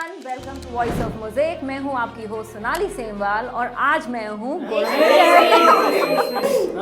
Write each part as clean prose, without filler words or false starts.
Everyone, welcome to voice of Mosaic. मैं हूं आपकी होस्ट सोनाली सेमवाल और आज मैं हूं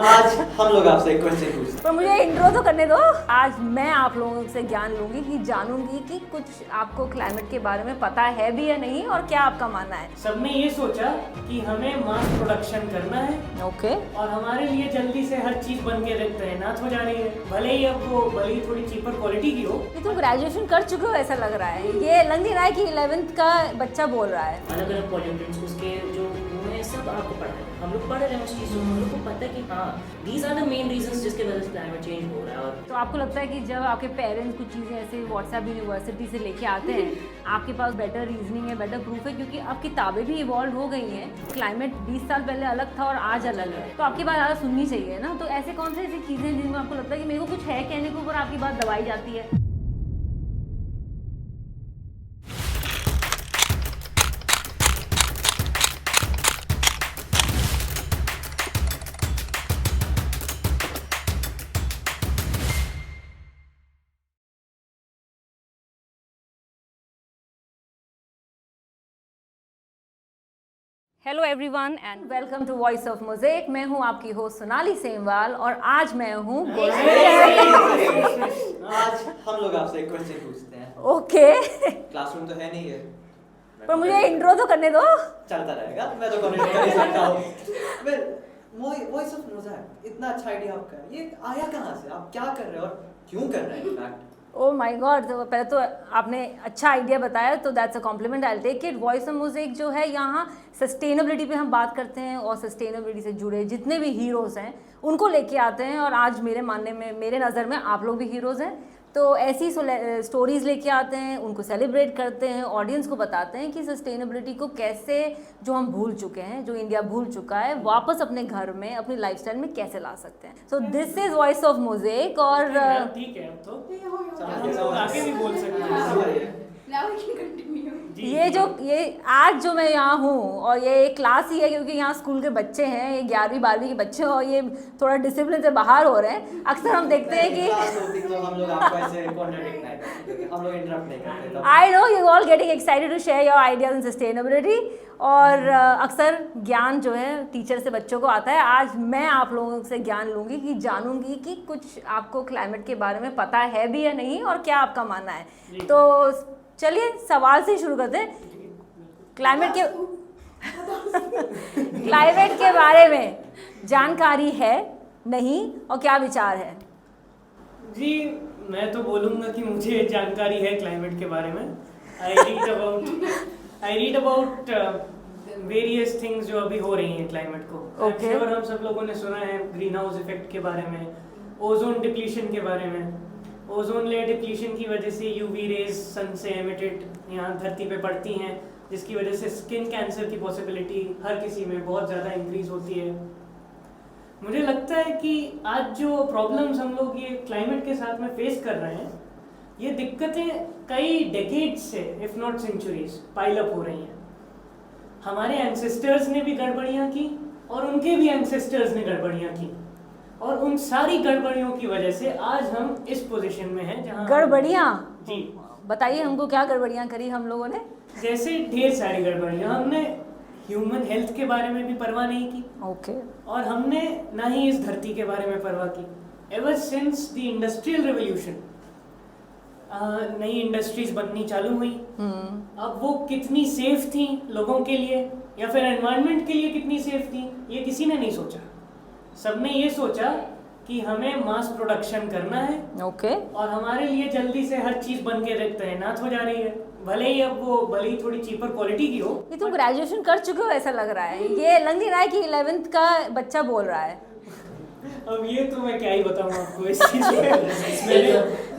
आज हम लोग आपसे एक क्वेश्चन पूछते हैं। पर मुझे इंट्रो तो करने दो। आज मैं आप लोगों से ज्ञान लूंगी कि जानूंगी कि कुछ आपको क्लाइमेट के बारे में पता है भी या नहीं और क्या आपका मानना है। सबने ये सोचा कि हमें मास प्रोडक्शन करना है ओके और हमारे लिए जल्दी से हर चीज बन के तैनात हो जा रही है, भले ही थोड़ी चीपर क्वालिटी की हो। ये तुम ग्रेजुएशन कर चुके हो ऐसा लग रहा है। ये लग नहीं रहा है कि 11th का बच्चा बोल रहा है। अलग अलग पॉल्यूटेंट्स उसके जो है सब आपको पढ़ा है, हम लोग पढ़ रहे हैं उस चीज़ को, हम लोग को पता है कि हाँ these are the main reasons जिसके वजह से क्लाइमेट चेंज हो रहा है। और तो आपको लगता है कि जब आपके पेरेंट्स कुछ चीज़ें ऐसे व्हाट्सएप यूनिवर्सिटी से लेके आते हैं, आपके पास बेटर रीजनिंग है, बेटर प्रूफ है, क्योंकि अब किताबें भी इवॉल्व हो गई हैं। क्लाइमेट 20 साल पहले अलग था और आज अलग है, तो आपकी बात ज़्यादा सुननी चाहिए ना। तो ऐसे कौन से ऐसी चीज़ें जिनमें आपको लगता है कि मेरे को कुछ है कहने के ऊपर आपकी बात दबाई जाती है? Hello everyone and welcome to voice of Mosaic. मैं हूं आपकी होस्ट सोनाली सेमवाल और आज मैं हूं आज हम लोग आपसे एक क्वेश्चन पूछते हैं। ओके क्लासरूम तो है नहीं है, पर मुझे इंट्रो तो करने दो। चलता रहेगा, मैं तो कमेंट कर ही सकता हूँ। वॉइस ऑफ मोज़ेक, इतना अच्छा आइडिया आपका है, ये आया कहाँ से? आप क्या कर रहे हो और क्यों कर रहे हैं? इनफैक्ट ओ माय गॉड, तो पहले तो आपने अच्छा आइडिया बताया, तो that's a compliment, I take it. Voice of Mosaic जो है, यहाँ सस्टेनेबिलिटी पे हम बात करते हैं और सस्टेनेबिलिटी से जुड़े जितने भी हीरोज़ हैं उनको लेके आते हैं। और आज मेरे मानने में, मेरे नज़र में आप लोग भी हीरोज़ हैं, तो ऐसी स्टोरीज़ लेके आते हैं, उनको सेलिब्रेट करते हैं, ऑडियंस को बताते हैं कि सस्टेनेबिलिटी को कैसे, जो हम भूल चुके हैं, जो इंडिया भूल चुका है, वापस अपने घर में, अपनी लाइफस्टाइल में कैसे ला सकते हैं। So this is voice of mosaic. और ठीक है, अब तो आगे भी बोल सकते हैं। ये आज जो मैं यहाँ हूँ, और ये एक क्लास ही है क्योंकि यहाँ स्कूल के बच्चे हैं, ये 11वीं 12वीं के बच्चे हैं और ये थोड़ा डिसिप्लिन से बाहर हो रहे हैं। अक्सर हम देखते हैं कि हम लोग आपको ऐसे कॉन्ट्रडिक्ट नहीं करते, हम लोग इंटरप्ट नहीं करते। I know you all getting excited to share your ideas in sustainability. और अक्सर ज्ञान जो है टीचर से बच्चों को आता है। आज मैं आप लोगों से ज्ञान लूँगी कि जानूंगी कि कुछ आपको क्लाइमेट के बारे में पता है भी या नहीं और क्या आपका मानना है। तो चलिए सवाल से शुरू करते हैं। क्लाइमेट के बारे में जानकारी है नहीं और क्या विचार है? जी, मैं तो बोलूँगा कि मुझे जानकारी है क्लाइमेट के बारे में। I read about various things जो अभी हो रही हैं क्लाइमेट को। Okay. और हम सब लोगों ने सुना है ग्रीन हाउस इफेक्ट के बारे में, ओजोन डिप्लीशन के बारे में। ओजोन लेयर डिप्लीशन की वजह से यूवी रेज सन से एमिटेड यहाँ धरती पे पड़ती हैं, जिसकी वजह से स्किन कैंसर की पॉसिबिलिटी हर किसी में बहुत ज़्यादा इंक्रीज होती है। मुझे लगता है कि आज जो प्रॉब्लम्स हम लोग ये क्लाइमेट के साथ में फेस कर रहे हैं, ये दिक्कतें कई डेकेड्स से if not centuries pile up हो रही हैं। हमारे एंसेस्टर्स ने भी गड़बड़ियाँ की और उनके भी एंसेस्टर्स ने गड़बड़ियाँ की, और उन सारी गड़बड़ियों की वजह से आज हम इस पोजीशन में हैं जहाँ गड़बड़ियाँ? जी बताइए हमको, क्या गड़बड़ियाँ करी हम लोगों ने? जैसे ढेर सारी गड़बड़ियाँ। हमने ह्यूमन हेल्थ के बारे में भी परवाह नहीं की। ओके और हमने ना ही इस धरती के बारे में परवाह की। Ever since the industrial revolution नई इंडस्ट्रीज बननी चालू हुई। अब वो कितनी सेफ थी लोगों के लिए या फिर एनवायरनमेंट के लिए कितनी सेफ थी, ये किसी ने नहीं सोचा। सबने ये सोचा कि हमें मास प्रोडक्शन करना है। ओके और हमारे लिए जल्दी से हर चीज बन के तैनात हो जा रही है, भले ही थोड़ी चीपर क्वालिटी की हो। ये तुम ग्रेजुएशन कर चुके हो ऐसा लग रहा है। ये लग नहीं रहा है कि 11th का बच्चा बोल रहा है। अब ये तो मैं क्या ही बताऊँ आपको इस चीज में।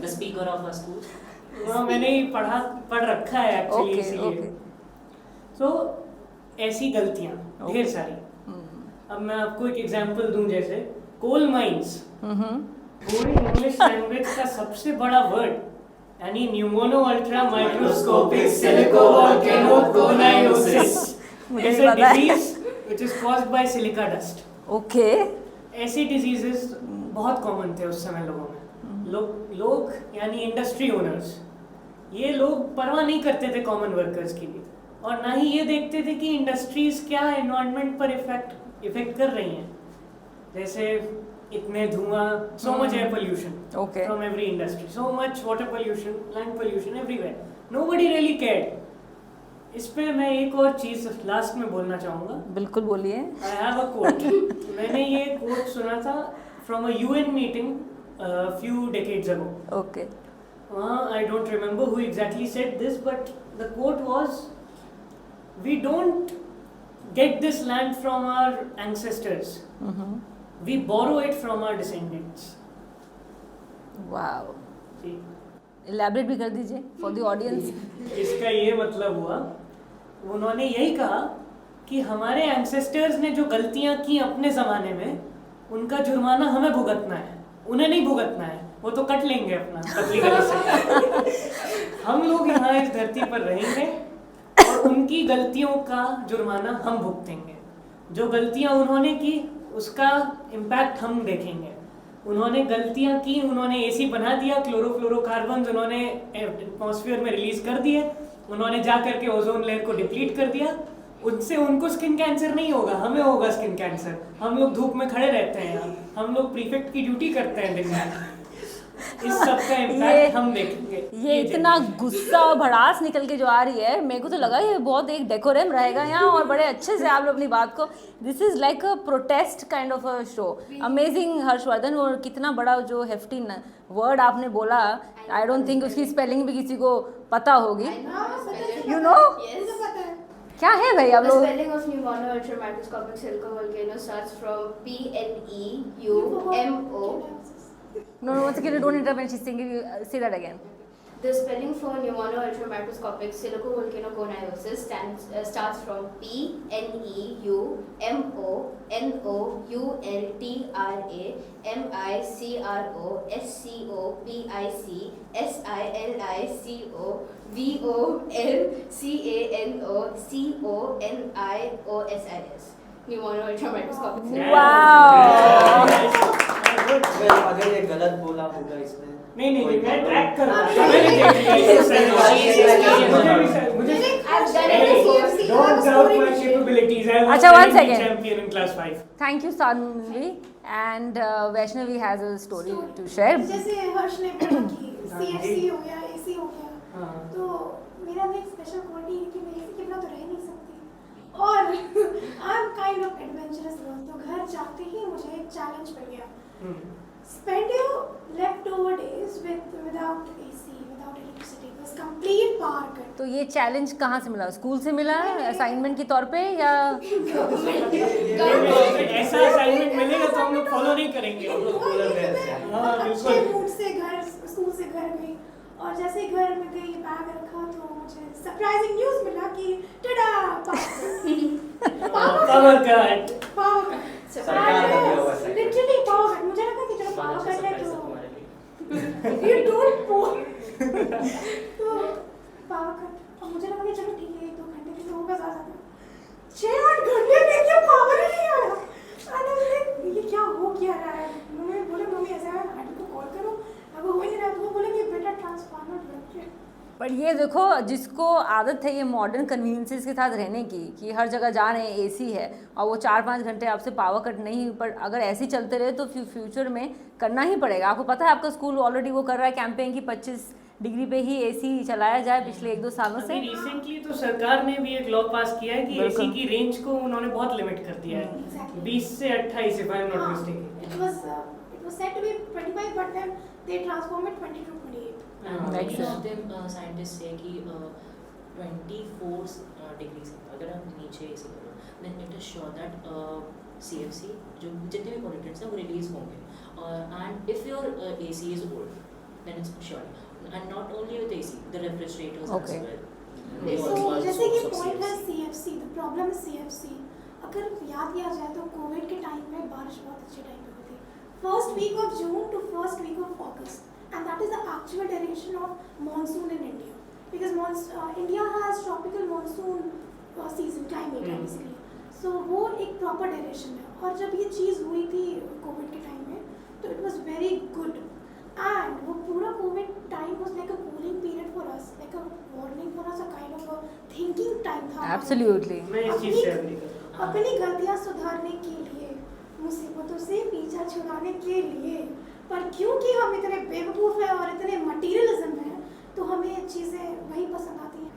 the speaker of a school. हाँ, मैंने ही पढ़ रखा है एक्चुअली, ओके इसीलिए। ओके तो ऐसी गलतियाँ ढेर सारी। अब मैं आपको एक एग्जांपल दूं, जैसे कोल माइंस। पूरी इंग्लिश लैंग्वेज का सबसे बड़ा वर्ड, यानी pneumonoultramicroscopicsilicovolcanoconiosis is a disease which is caused by silica dust. Okay ऐसी डिजीजेस बहुत कॉमन थे उस समय लोगों में। लोग यानी इंडस्ट्री ओनर्स ये लोग परवाह नहीं करते थे कॉमन वर्कर्स की भी, और ना ही ये देखते थे कि इंडस्ट्रीज क्या एनवायरनमेंट पर इफेक्ट कर रही हैं। जैसे इतने धुआं, so much air pollution Okay. From every industry, so much water pollution, land pollution everywhere, nobody really cared. इस पे मैं एक और चीज लास्ट में बोलना चाहूँगा। बिल्कुल बोलिए। I have a quote. मैंने ये quote सुना था from a UN meeting a few decades ago. Okay. I don't remember who exactly said this, but the quote was, "We don't get this land from our ancestors. We borrow it from our descendants." Wow. See, Elaborate भी कर दीजिए for the audience. इसका ये मतलब हुआ, उन्होंने यही कहा कि हमारे एंसेस्टर्स ने जो गलतियां की अपने ज़माने में, उनका जुर्माना हमें भुगतना है, उन्हें नहीं भुगतना है। वो तो कट लेंगे अपना पतली गली से। हम लोग यहाँ इस धरती पर रहेंगे और उनकी गलतियों का जुर्माना हम भुगतेंगे। जो गलतियाँ उन्होंने की उसका इम्पैक्ट हम देखेंगे। उन्होंने गलतियाँ की, उन्होंने एसी बना दिया, क्लोरोफ्लोरोकार्बन उन्होंने एटमॉस्फेयर में रिलीज कर दिए, उन्होंने जा करके ओजोन लेयर को डिप्लीट कर दिया। उनसे उनको स्किन कैंसर नहीं होगा, हमें होगा स्किन कैंसर। हम लोग धूप में खड़े रहते हैं यहाँ, हम लोग प्रीफेक्ट की ड्यूटी करते हैं दिन में। इस सब का इम्पैक्ट हम देखेंगे। ये इतना गुस्सा और भड़ास निकल के जो आ रही है, मेरे को तो लगा ये बहुत एक डेकोरम रहेगा यहाँ, और बड़े अच्छे से आप लोग अपनी बात को, this is like a protest kind of a show. Amazing Harshvardhan, और कितना बड़ा जो हेफ्टी वर्ड आपने बोला, आई डोंट थिंक उसकी स्पेलिंग भी किसी को पता होगी। You know? क्या है भाई आप The लोग? spelling of pneumono ultramicroscopic silicovolcano starts from PNEUMO. No, once again, don't interrupt. She's saying, say that again. The spelling for pneumono ultramicroscopic silicovolcanoconiosis starts from PNEUMONOULTRAMICroscopics. Pneumono ultramicroscopic. Wow. Well, अगर ये गलत बोला होगा इसमें नहीं, मैं track कर रहा हूँ। I've done it in CFC. Don't doubt my capabilities. I was अच्छा, one training second. champion in class 5. Thank you, Sanvi. And Vaishnavi has a story to share. जैसे हर्ष ने बोला कि CFC हो गया, AC हो गया, हाँ। तो मेरा भी एक स्पेशल क्वालिटी है कि मैं AC के बिना तो रह नहीं सकती, और I am kind of adventurous girl, तो घर जाते ही मुझे एक चैलेंज पड़ गया, spend your leftover days without AC, without electricity, बस complete power cut. तो ये चैलेंज कहाँ से मिला? स्कूल से मिला, असाइनमेंट के तौर पे, या ऐसा असाइनमेंट मिलेगा तो हम लोग फॉलो नहीं करेंगे। हम लोग polar bear से हैं। हाँ, अच्छे बिल्कुल। मूड से घर, स्कूल से घर गई, और जैसे ही घर में गई, बैग रखा, तो मुझे सरप्राइजिंग न्यूज़ मिला कि टडा, पावर कट। Power cut. सरकार का दिया हुआ sector। Literally power cut. मुझे लगा कि चलो पावर कट है तो you don't pour। तो पावर कट, और मुझे लगा कि चलो ठीक है, 1-2 घंटे के तो होगा ज़्यादा। 6-8 घंटे में क्या पावर ही नहीं आया। अरे ये क्या हो क्या रहा है? मम्मी बोले, मम्मी ऐसा है, आंटी को कॉल करो, अगर हो ही नहीं रहा तो वो बोले कि बेटा ट्रांसफार्मर लग गया। पर ये देखो, जिसको आदत है ये मॉडर्न कन्वीनियंसेस के साथ रहने की, कि हर जगह जा रहे हैं, एसी है, और वो 4-5 घंटे आपसे पावर कट नहीं, पर अगर ऐसे ही चलते रहे तो फ्यूचर में करना ही पड़ेगा। आपको पता है आपका स्कूल ऑलरेडी वो कर रहा है कैंपेन कि 25 डिग्री पे ही एसी चलाया जाए पिछले 1-2 सालों से। अभी रिसेंटली तो सरकार ने भी एक लॉ पास किया है कि एसी की रेंज को उन्होंने बहुत लिमिट कर दिया है, Exactly. 20 से 28 if I am not हाँ, mistaken। it was said to be 25, but then they transformed it 20 to 28. Many of them scientists say कि 24 डिग्री से अगर आप नीचे इसे करो, then it is sure that CFC जो जितने भी pollutants हैं वो रिलीज होंगे, and if your AC is old, then it's sure, and not only with AC, the refrigerators Okay. as well. So जैसे कि point है CFC, the problem is CFC. अगर याद किया जाए तो कोविड के टाइम में बारिश बहुत अच्छे टाइम पे हुई थी, first week of June to first week of August, and that is the actual duration of monsoon in India, because India has tropical monsoon season climate basically, so वो एक proper duration है। और जब ये चीज़ हुई थी कोविड के time में, तो it was very good, And वो पूरा COVID time was like a cooling period for us, like a warning for us, a kind of a thinking time था. Absolutely. मैं इस चीज़ से agree करता हूँ। अपनी गलतियाँ सुधारने के लिए, मुसीबतों से पीछा छुड़ाने के लिए, पर क्योंकि हम इतने बेवकूफ़ हैं और इतने मटीरियलिज्म हैं, तो हमें ये चीज़ें वही पसंद आती हैं.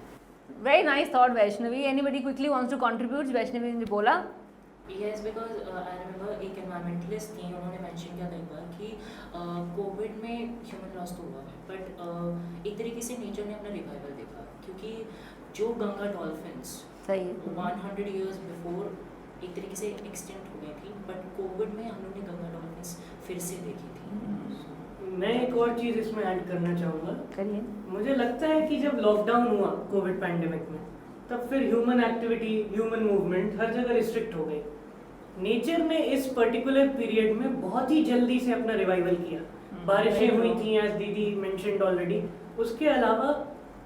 Very nice thought, Vaishnavi. Anybody quickly wants to contribute? Vaishnavi ने बोला. Yes, because I remember एक environmentalist थी, उन्होंने mention किया था एक बार कि कोविड में ह्यूमन लॉस तो हुआ है, बट एक तरीके से नेचर ने अपना रिवाइवल देखा, क्योंकि जो गंगा डॉल्फिन्स सही है. 100 years बिफोर एक तरीके से एक्सटेंट हो गई थी, बट कोविड में हम लोग ने गंगा डॉल्फिन्स फिर से देखी थी. मैं एक और चीज़ इसमें ऐड करना चाहूँगा। करिए. मुझे लगता है कि जब लॉकडाउन हुआ कोविड पैंडेमिक में, तब फिर ह्यूमन एक्टिविटी, ह्यूमन मूवमेंट हर जगह रिस्ट्रिक्ट हो गई। नेचर ने इस पर्टिकुलर पीरियड में बहुत ही जल्दी से अपना रिवाइवल किया। बारिशें हुई थी, एज दीदी मेंशन्ड ऑलरेडी। उसके अलावा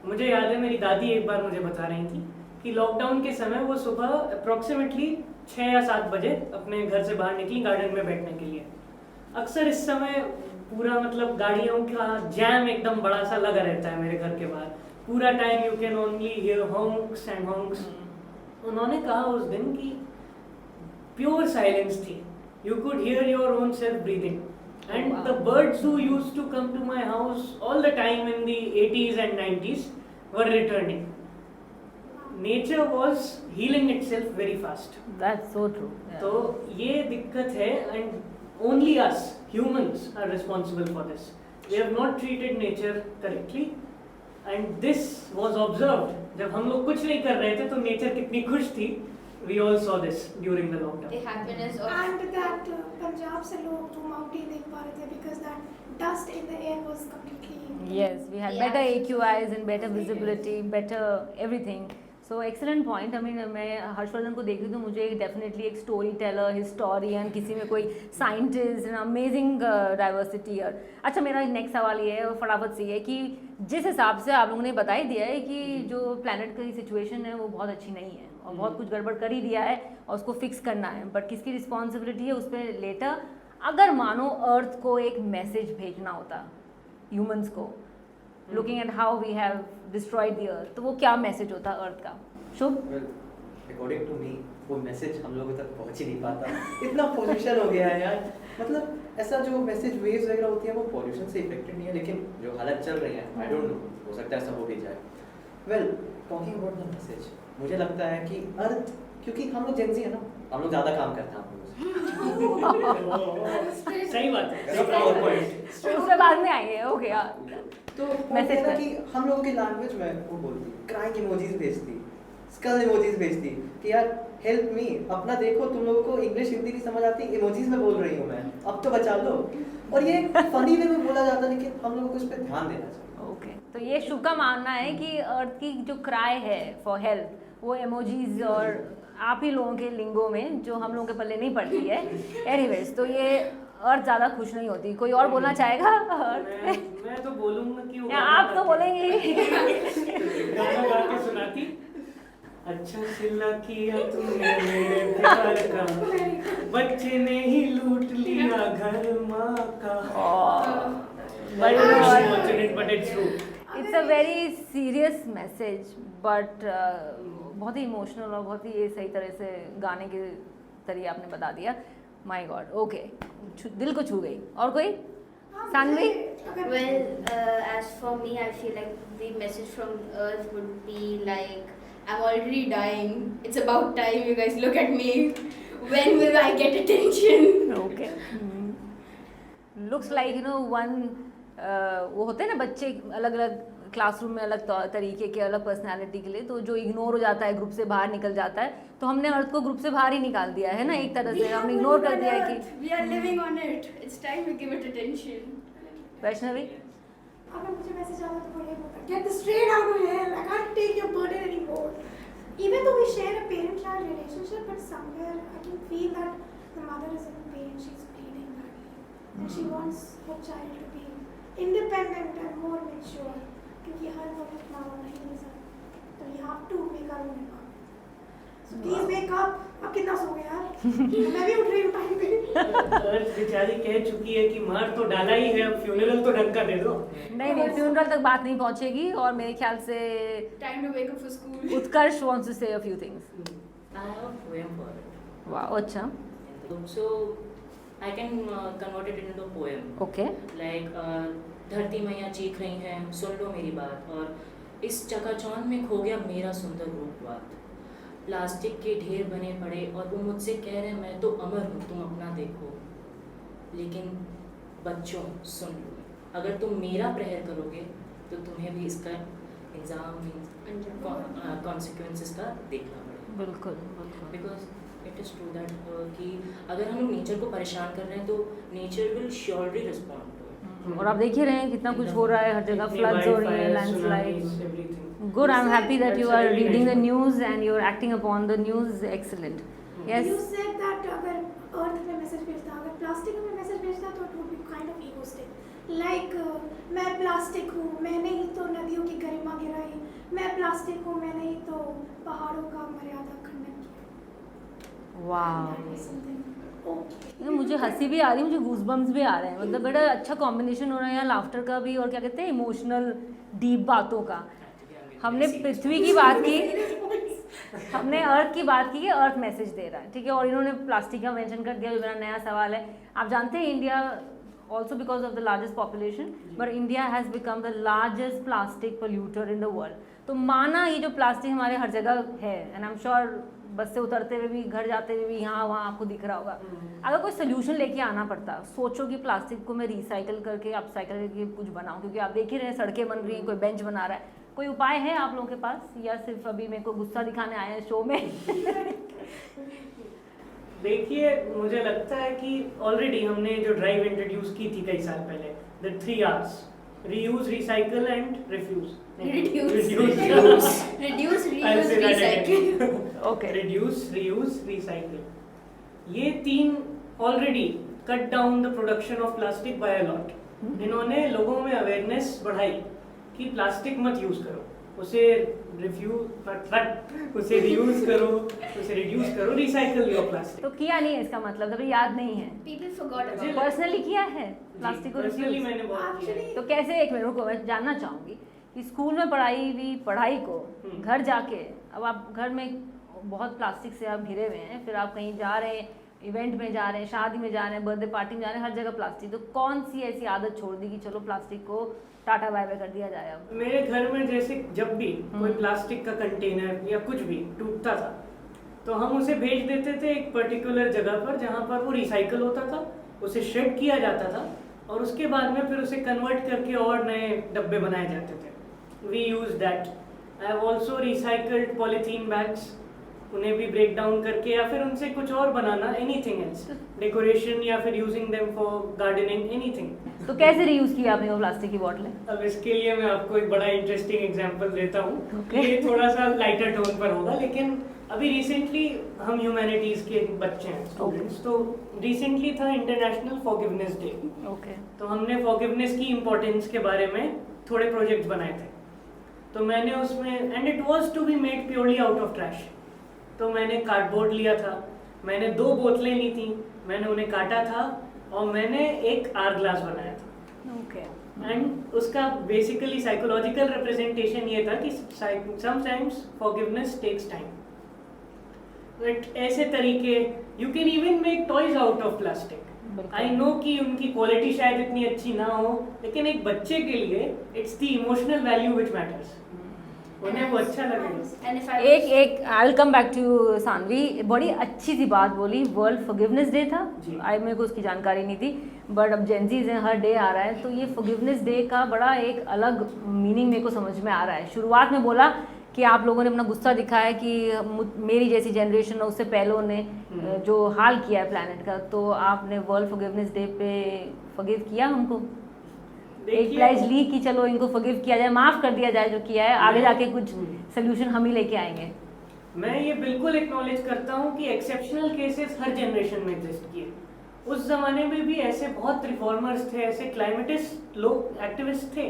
मुझे याद है मेरी दादी एक बार मुझे बता रही थी कि लॉकडाउन के समय वो सुबह अप्रॉक्सीमेटली 6 या 7 बजे अपने घर से बाहर निकली गार्डन में बैठने के लिए। अक्सर इस समय पूरा मतलब गाड़ियों का जैम एकदम बड़ा सा लगा रहता है मेरे घर के बाहर, पूरा time you can only hear honks and honks. उन्होंने कहा उस दिन कि प्योर साइलेंस थी, you could hear your own self breathing and the birds who used to come to my house all the time in the 80s and 90s were returning. Nature was healing itself very fast. That's so true. तो ये दिक्कत है and only us humans are responsible for this. We have not treated nature correctly and this was observed. जब हम लोग कुछ नहीं कर रहे थे तो नेचर कितनी खुश थी। We all saw this during the lockdown. The happiness of And that Punjab से लोग वो माउंटेन देख पा रहे थे because that dust in the air was completely. Yes, we had Yeah. better AQIs and better visibility, better everything. So excellent point. I mean, मैं हर्षवर्धन को देखी तो मुझे डेफिनेटली एक स्टोरी टेलर, हिस्टोरियन, किसी में कोई साइंटिस्ट, एन अमेजिंग डाइवर्सिटी। और अच्छा, मेरा नेक्स्ट सवाल ये है और फटाफट से ये है कि जिस हिसाब से आप लोगों ने बता ही दिया है कि जो प्लानट की सिचुएशन है वो बहुत अच्छी नहीं है और बहुत कुछ गड़बड़ कर ही दिया है और उसको फिक्स करना है, बट किसकी रिस्पॉन्सिबिलिटी है उस पर लेटर। अगर मानो अर्थ को एक मैसेज भेजना होता ह्यूमंस को, looking at how we have destroyed the earth, तो वो क्या मैसेज होता अर्थ का? Shubh? Well, according to me, वो मैसेज हम लोगों तक पहुंच ही नहीं पाता। इतना पोल्यूशन हो गया है यार। मतलब ऐसा जो मैसेज वेव्स वगैरह होती है वो पोल्यूशन से इफेक्टेड नहीं है, लेकिन जो हालत चल रही है आई डोंट नो, हो सकता है ऐसा हो भी जाए। Well, talking about the message, मुझे लगता है कि अर्थ, क्योंकि हम लोग जेंजी है ना, हम लोग ज़्यादा काम करते हैं हम लोग से। सही बात है। उस पे बाद में आएंगे। ओके यार, तो मैसेज मैसेज कर। कि हम लोगों की लैंग्वेज में वो बोलती, क्राइंग इमोजीज भेजती, स्कल इमोजीज भेजती कि यार हेल्प मी, अपना देखो, तुम लोगों को इंग्लिश हिंदी नहीं समझ आती, इमोजीज में बोल रही हूँ मैं, अब तो बचा लो। और ये फनी वे में बोला जाता है, लेकिन हम लोगों को इस पर ध्यान देना चाहिए। ओके, तो ये शुभ का मानना है कि अर्थ की जो क्राई है फॉर हेल्प वो इमोजीज और आप ही लोगों के लिंगो में जो हम लोगों के पल्ले नहीं पड़ती है। एनीवेज, तो ये अर्थ ज़्यादा खुश नहीं होती। कोई और बोलना चाहेगा? मैं तो बोलूँगा कि वो या आप तो बोलेंगे ही। गाना गा के सुनाती। अच्छा सिला किया तुमने मेरे प्यार का, बच्चे ने ही लूट लिया घर माँ का। But you know what? But it's true. It's a very serious message, but बहुत ही इमोशनल और बहुत ही ये सही तरह से गाने के तरीके आपने बता दिया। माय गॉड, ओके, दिल को छू गई। और कोई? Saanvi? well, as for me, I feel like the message from Earth would be like, I'm already dying. It's about time you guys look at me. When will I get attention? Okay, looks like you know one, वो होते हैं ना बच्चे अलग अलग classroom में अलग तरीके के, अलग पर्सनालिटी के लिए, तो जो इग्नोर हो जाता है, ग्रुप से बाहर निकल जाता है, तो हमने अर्थ को ग्रुप से बाहर ही निकाल दिया है ना, एक तरह से हमने इग्नोर कर दिया है कि We are living on it. It's time to give it attention. Vaishnavi? अगर मुझे मैसेज आता तो बढ़िया होता, get this straight out of here, I can't take your burden anymore. Even though we share a parent-child relationship, but somewhere I can feel that the mother is in pain, she's bleeding badly, and she wants her child to be independent and more mature. क्योंकि हर वक्त माँ नहीं मिल सकती, तो we have to make our own impact. Please wake up. अब कितना सो गए यार? मैं भी उठ रही हूँ टाइम पे। अर्थ बेचारी कह चुकी है कि मार तो डाला ही है, अब फ्यूनरल तो ढंग का दे दो। नहीं नहीं, फ्यूनरल तक बात नहीं पहुंचेगी। और मेरे ख्याल से Time to wake up for school. Utkarsh wants to say a few things. I have a poem for it. वाह, अच्छा, So I can convert it into a poem. Okay. Like धरती मैया चीख रही हैं, सुन लो मेरी बात, और इस चकाचौंध में खो गया मेरा सुंदर रूपवात। प्लास्टिक के ढेर बने पड़े और वो मुझसे कह रहे मैं तो अमर हूँ, तुम अपना देखो। लेकिन बच्चों सुन लो, अगर तुम मेरा प्रहर करोगे तो तुम्हें भी इसका इंजाम कॉन्सिक्वेंसेस का देखना पड़ेगा। बिल्कुल बिल्कुल। Because it is true that कि अगर हम लोग नेचर को परेशान कर रहे हैं तो nature will surely respond to it. और आप देख ही रहे हैं कितना कुछ हो रहा है, हर जगह फ्लड्स हो रही है, landslide. Good, I'm happy that you are reading the news and you're acting upon the news. Excellent. Yes. You said that अगर अर्थ में मैसेज भेजता, अगर प्लास्टिक में मैसेज भेजता तो it would be kind of egoistic. Like मैं plastic हूँ, मैंने ही तो नदियों की गरिमा गिराई, मैं प्लास्टिक हूँ, मैंने ही तो पहाड़ों का मर्यादा खंडन किया। Wow. That is something. Okay. मुझे हंसी भी आ रही है, मुझे गूजबम्स भी आ रहे हैं। मतलब बड़ा अच्छा कॉम्बिनेशन हो रहा है यहाँ लाफ्टर का भी और क्या कहते हैं इमोशनल डीप बातों का। हमने पृथ्वी की बात की, हमने अर्थ की बात की कि अर्थ मैसेज दे रहा है, ठीक है, और इन्होंने प्लास्टिक का मेंशन कर दिया, जो मेरा नया सवाल है। आप जानते हैं India also because of the largest population, but India has become the largest plastic polluter in the world. तो माना ये जो प्लास्टिक हमारे हर जगह है, एंड आई एम श्योर बस से उतरते हुए भी, घर जाते हुए भी, यहाँ वहाँ आपको दिख रहा होगा। अगर कोई सोल्यूशन लेके आना पड़ता, सोचो कि प्लास्टिक को मैं रिसाइकल करके अपसाइकल करके कुछ बनाऊँ, क्योंकि आप देख ही रहे हैं सड़कें बन रही हैं, कोई बेंच बना रहा है। कोई उपाय है आप लोगों के पास, या सिर्फ अभी मेरे को गुस्सा दिखाने आए हैं शो में? देखिए, मुझे लगता है कि ऑलरेडी हमने जो ड्राइव इंट्रोड्यूस की थी कई साल पहले, the 3 Rs, reuse, recycle and refuse. Reduce, reuse, recycle. Okay. Reduce, reuse, recycle, ये 3 already cut down the production of plastic by a lot. इन्होंने लोगों में अवेयरनेस बढ़ाई कि प्लास्टिक मत यूज करो, उसे उसे रीयूज करो, उसे रिड्यूस करो, रिसाइकल योर प्लास्टिक। तो किया नहीं है इसका मतलब, अभी याद नहीं है। People forgot about it. Personally किया है प्लास्टिक को पर्सनली रिफ्यूज? मैंने बहुत किया है। तो कैसे, एक मिनट रुको, मैं जानना चाहूँगी कि स्कूल में पढ़ाई हुई पढ़ाई को घर जाके, अब आप घर में बहुत प्लास्टिक से आप घिरे हुए हैं, फिर आप कहीं जा रहे हैं, इवेंट में जा रहे हैं, शादी में जा रहे हैं, बर्थडे पार्टी में जा रहे हैं, हर जगह प्लास्टिक, तो कौन सी ऐसी आदत छोड़ दी कि चलो प्लास्टिक को टाटा बाय बाय कर दिया जाए? अब मेरे घर में जैसे जब भी कोई प्लास्टिक का कंटेनर या कुछ भी टूटता था तो हम उसे भेज देते थे एक पर्टिकुलर जगह पर जहाँ पर वो रिसाइकल होता था, उसे श्रेड किया जाता था और उसके बाद में फिर उसे कन्वर्ट करके और नए डब्बे बनाए जाते थे। We use that. I have also recycled polythene bags, उन्हें भी ब्रेक डाउन करके या फिर उनसे कुछ और बनाना, एनीथिंग एल्स, डेकोरेशन या फिर using them for gardening, anything. तो कैसे रीयूज किया आपने वो प्लास्टिक की बोतलें? अब इसके लिए मैं आपको एक बड़ा इंटरेस्टिंग एग्जांपल देता हूँ। Okay. ये थोड़ा सा लाइटर टोन पर होगा, लेकिन अभी रिसेंटली हम ह्यूमैनिटीज के बच्चे हैं, स्टूडेंट्स, तो रिसेंटली था इंटरनेशनल फॉरगिवनेस डे। ओके। तो हमने फॉरगिवनेस की इम्पोर्टेंस के बारे में थोड़े प्रोजेक्ट्स बनाए थे। तो मैंने उसमें, and it was to be made purely out of trash, तो मैंने कार्डबोर्ड लिया था, मैंने 2 बोतलें ली थी, मैंने उन्हें काटा था और मैंने एक आर ग्लास बनाया था। ओके। एंड उसका बेसिकली साइकोलॉजिकल रिप्रेजेंटेशन ये था कि sometimes forgiveness takes time. But ऐसे तरीके, you can even make toys out of plastic. I know कि उनकी क्वालिटी शायद इतनी अच्छी ना हो, लेकिन एक बच्चे के लिए it's the emotional value which matters, उन्हें वो अच्छा लगेगा। And if I एक I will come back to Sanvi, बड़ी अच्छी सी बात बोली, वर्ल्ड फॉरगिवनेस डे था, आई मेरे को उसकी जानकारी नहीं थी, बट अब जेंजीज हैं, हर डे आ रहा है, तो ये फॉरगिवनेस डे का बड़ा एक अलग मीनिंग मेरे को समझ में आ रहा है। शुरुआत में बोला कि आप लोगों ने अपना गुस्सा दिखाया कि मेरी जैसी जनरेशन है उससे पहलों ने जो हाल किया है प्लानट का, तो आपने वर्ल्ड फॉरगिवनेस डे पे फॉरगिव किया हमको, एक प्लेज ली कि चलो इनको फॉरगिव किया जाए, माफ़ कर दिया जाए जो किया है, आगे जाके कुछ सोल्यूशन हम ही लेके आएंगे। मैं ये बिल्कुल एक्नॉलेज करता हूँ कि एक्सेप्शनल केसेस हर जनरेशन में एग्जिस्ट किए। उस जमाने में भी ऐसे बहुत रिफॉर्मर्स थे, ऐसे क्लाइमेटिस्ट लोग, एक्टिविस्ट थे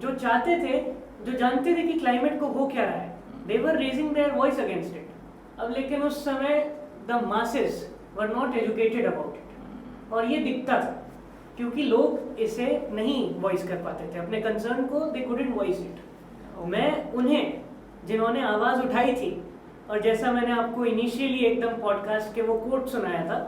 जो चाहते थे, जो जानते थे कि क्लाइमेट को हो क्या रहा है, they were raising their voice against it. अब लेकिन उस समय the masses were not educated about it, और ये दिखता था क्योंकि लोग इसे नहीं वॉइस कर पाते थे अपने कंसर्न को, दे कुडंट वॉइस इट। मैं उन्हें जिन्होंने आवाज़ उठाई थी, और जैसा मैंने आपको इनिशियली एकदम पॉडकास्ट के वो कोट सुनाया था,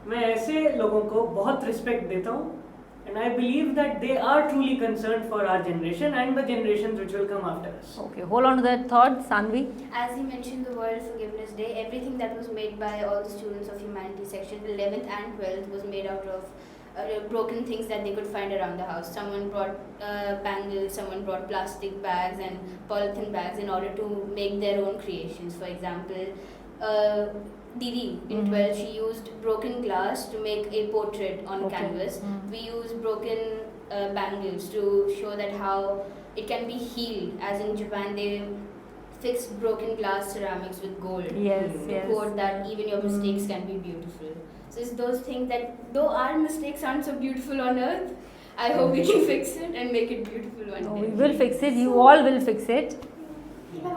मैं ऐसे लोगों को बहुत रिस्पेक्ट देता हूँ, and I believe that they are truly concerned for our generation and the generations which will come after us. Okay, hold on to that thought, Sanvi. As he mentioned the World Forgiveness Day, everything that was made by all the students of humanities section, 11th and 12th, was made out of broken things that they could find around the house. Someone brought bangles, someone brought plastic bags and polythene bags in order to make their own creations. For example, Didi in 12th, she used broken glass to make a portrait on canvas. We used broken bangles to show that how it can be healed. As in Japan, they fix broken glass ceramics with gold. Yes, To yes. quote that even your mistakes can be beautiful. So it's those things that though our mistakes aren't so beautiful on earth, I hope we can fix it and make it beautiful one No, day. we will fix it. You all will fix it. Even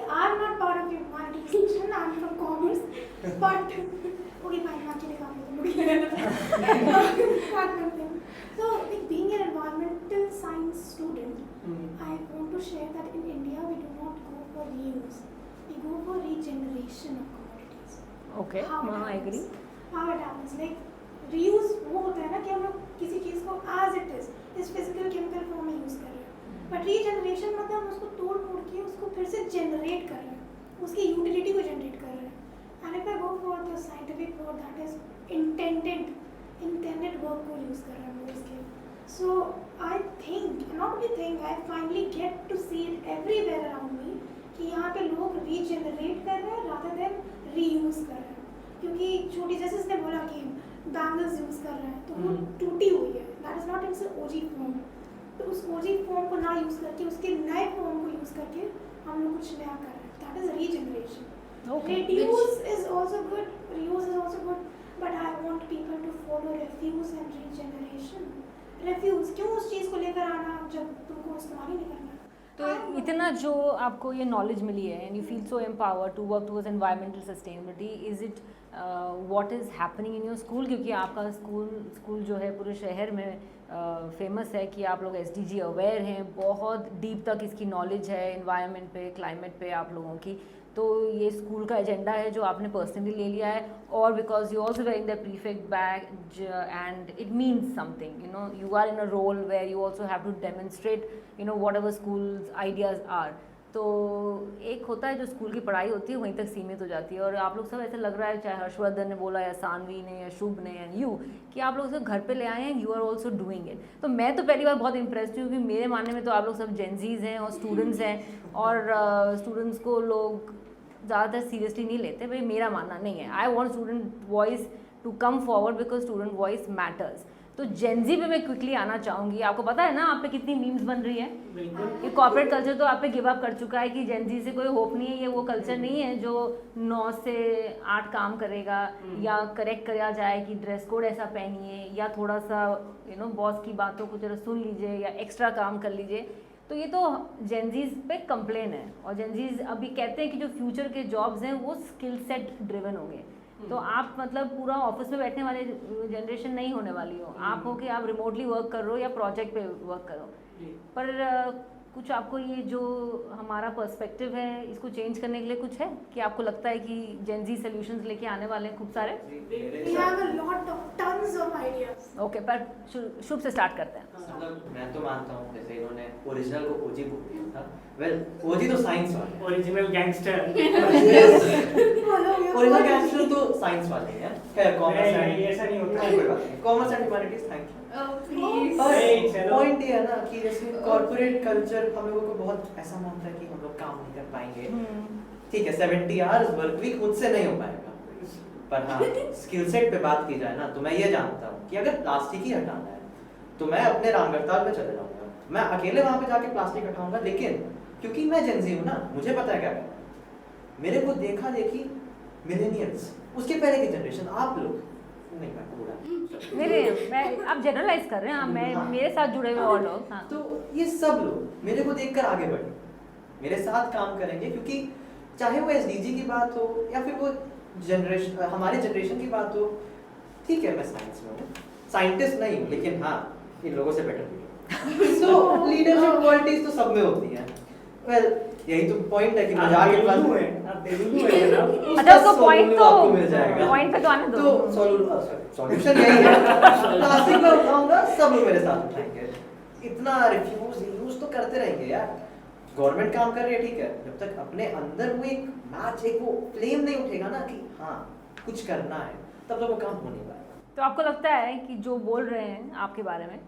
I'm not part of humanities section. I'm from commerce. But okay, fine. I'm actually coming. So, like being an environmental science student, I want to share that in India we do not go for reuse. We go for regeneration of commodities. Okay, How it I happens? agree. How it happens? Like reuse वो होता है ना कि हम लोग किसी चीज़ को as it is, इस physical chemical form में use कर रहे हैं. But regeneration मतलब हम उसको तोड़ के उसको फिर से generate कर रहे हैं, उसकी utility को generate कर रहे हैं. And if I go for the scientific word that is intended work को use कर रहे हैं हम उसके. So I think, not only think, I finally get to see it everywhere around me कि यहाँ पे लोग regenerate कर रहे हैं rather than reuse कर रहे हैं. क्योंकि छोटी जैसे इसने बोला कि बैंगल्स यूज कर रहे हैं तो वो टूटी हुई है, that is not in OG form. तो उस ओजी फॉर्म को ना यूज करके उसके नए फॉर्म को यूज करके हम लोग कुछ नया कर रहे हैं, that is regeneration. Okay. Reduce is also good, reuse is also good, but I want people to follow refuse and regeneration. Refuse क्यों उस चीज़ को लेकर आना जब तुमको इस्तेमाल ही नहीं करना. तो इतना जो आपको ये नॉलेज मिली है and you feel so empowered to work towards environmental sustainability, is it what is happening in your school? क्योंकि आपका स्कूल जो है पूरे शहर में फेमस है कि आप लोग SDG अवेयर हैं, बहुत डीप तक इसकी नॉलेज है एनवायरनमेंट पे, क्लाइमेट पे आप लोगों की. तो ये स्कूल का एजेंडा है जो आपने पर्सनली ले लिया है, और because you also wearing the prefect badge and it means something, you are in a role where you also have to demonstrate whatever school's ideas are. तो एक होता है जो स्कूल की पढ़ाई होती है वहीं तक सीमित हो जाती है, और आप लोग सब ऐसे लग रहा है, चाहे हर्षवर्धन ने बोला या सानवी ने या शुभ ने एंड यू, कि आप लोग सब घर पे ले आए हैं, you are also doing it. तो मैं तो पहली बार बहुत इम्प्रेस्ड हूँ क्योंकि मेरे मानने में तो आप लोग सब जेनजीज हैं और स्टूडेंट्स हैं, और स्टूडेंट्स को लोग ज़्यादातर सीरियसली नहीं लेते. भाई मेरा मानना नहीं है. I want student voice to come forward because student voice matters. तो जेनजी पे मैं क्विकली आना चाहूँगी. आपको पता है ना आप पे कितनी मीम्स बन रही है. ये कॉर्पोरेट कल्चर तो आप पे गिव अप कर चुका है कि जेनजी से कोई होप नहीं है. ये वो कल्चर नहीं है जो 9 से 8 काम करेगा या करेक्ट किया जाए कि ड्रेस कोड ऐसा पहनिए या थोड़ा सा बॉस की बातों को जरा सुन लीजिए या एक्स्ट्रा काम कर लीजिए. तो ये तो जेनजीज पे कंप्लेन है, और जेनजीज अभी कहते हैं कि जो फ्यूचर के जॉब्स हैं वो स्किल सेट ड्रिवन होंगे. तो आप मतलब पूरा ऑफिस में बैठने वाले जनरेशन नहीं होने वाली हो. आप हो कि आप रिमोटली वर्क कर रहे हो या प्रोजेक्ट पे वर्क करो. पर कुछ आपको ये जो हमारा पर्सपेक्टिव है इसको चेंज करने के लिए कुछ है कि आपको लगता है कि जेनजी सॉल्यूशंस लेके आने वाले हैं खूब सारे? We have a lot of tons of ideas. Okay, पर शुभ से स्टार्ट करते हैं. मतलब मैं तो मानता हूँ जैसे इन्होंने ओरिजिनल को ओजी बोल दिया था. वेल ओजी तो साइंस वाले हैं. Original gangster. ओरिजिनल गैंगस्टर तो साइंस वाले हैं. खैर कॉमर्स नहीं, ऐसा नहीं होता. कोई बात नहीं. Commerce and humanities thank you. Oh please. नहीं, चलो. पॉइंट ये है ना कि जैसे कॉर्पोरेट कल्चर हम लोगों को बहुत ऐसा मानता है कि हम लोग काम नहीं कर पाएंगे. ठीक है 70 आवर्स वर्क वीक मुझसे नहीं हो पाएगा. पर हाँ स्किल सेट पे बात की जाए ना तो मैं ये जानता हूँ कि अगर प्लास्टिक ही हटाना है तो मैं अपने रामगढ़ताल में चले जाऊँगा. मैं अकेले वहाँ पे जाके प्लास्टिक हटाऊंगा. लेकिन क्योंकि मैं जेनजी हूँ ना, मुझे पता है क्या करना है. मेरे को देखा देखी मिलेनियल्स, उसके पहले की जनरेशन, आप लोग नहीं, मैं बूढ़ा मैं आप जनरलाइज कर रहे हैं. मैं मेरे साथ जुड़े हुए और लोग. हाँ. तो ये सब लोग मेरे को देखकर आगे बढ़े, मेरे साथ काम करेंगे. क्योंकि चाहे वो एसडीजी की बात हो या फिर वो जनरेशन हमारे जनरेशन की बात हो, ठीक है मैं साइंस में हूँ, साइंटिस्ट नहीं हूँ, लेकिन हाँ इन लोगों से बेटर भी सो लीडरशिप क्वालिटीज तो सब में होती हैं। वेल यही तो पॉइंट है कि मजाक के बाद आप बेलुलू है ना। अच्छा उसको पॉइंट तो आपको मिल जाएगा। पॉइंट पे तो आने दो। तो सॉल्यूशन यही है, क्लासिक में उठाऊंगा, सब लोग मेरे साथ उठाएंगे। इतना रिफ्यूज तो करते रहेंगे यार। गवर्नमेंट काम कर रही है ठीक है, जब तक अपने अंदर वो एक मैच, एक वो फ्लेम नहीं उठेगा ना कि हाँ कुछ करना है, तब तक वो काम हो नहीं पाएगा। तो आपको लगता है कि जो बोल रहे हैं आपके बारे में,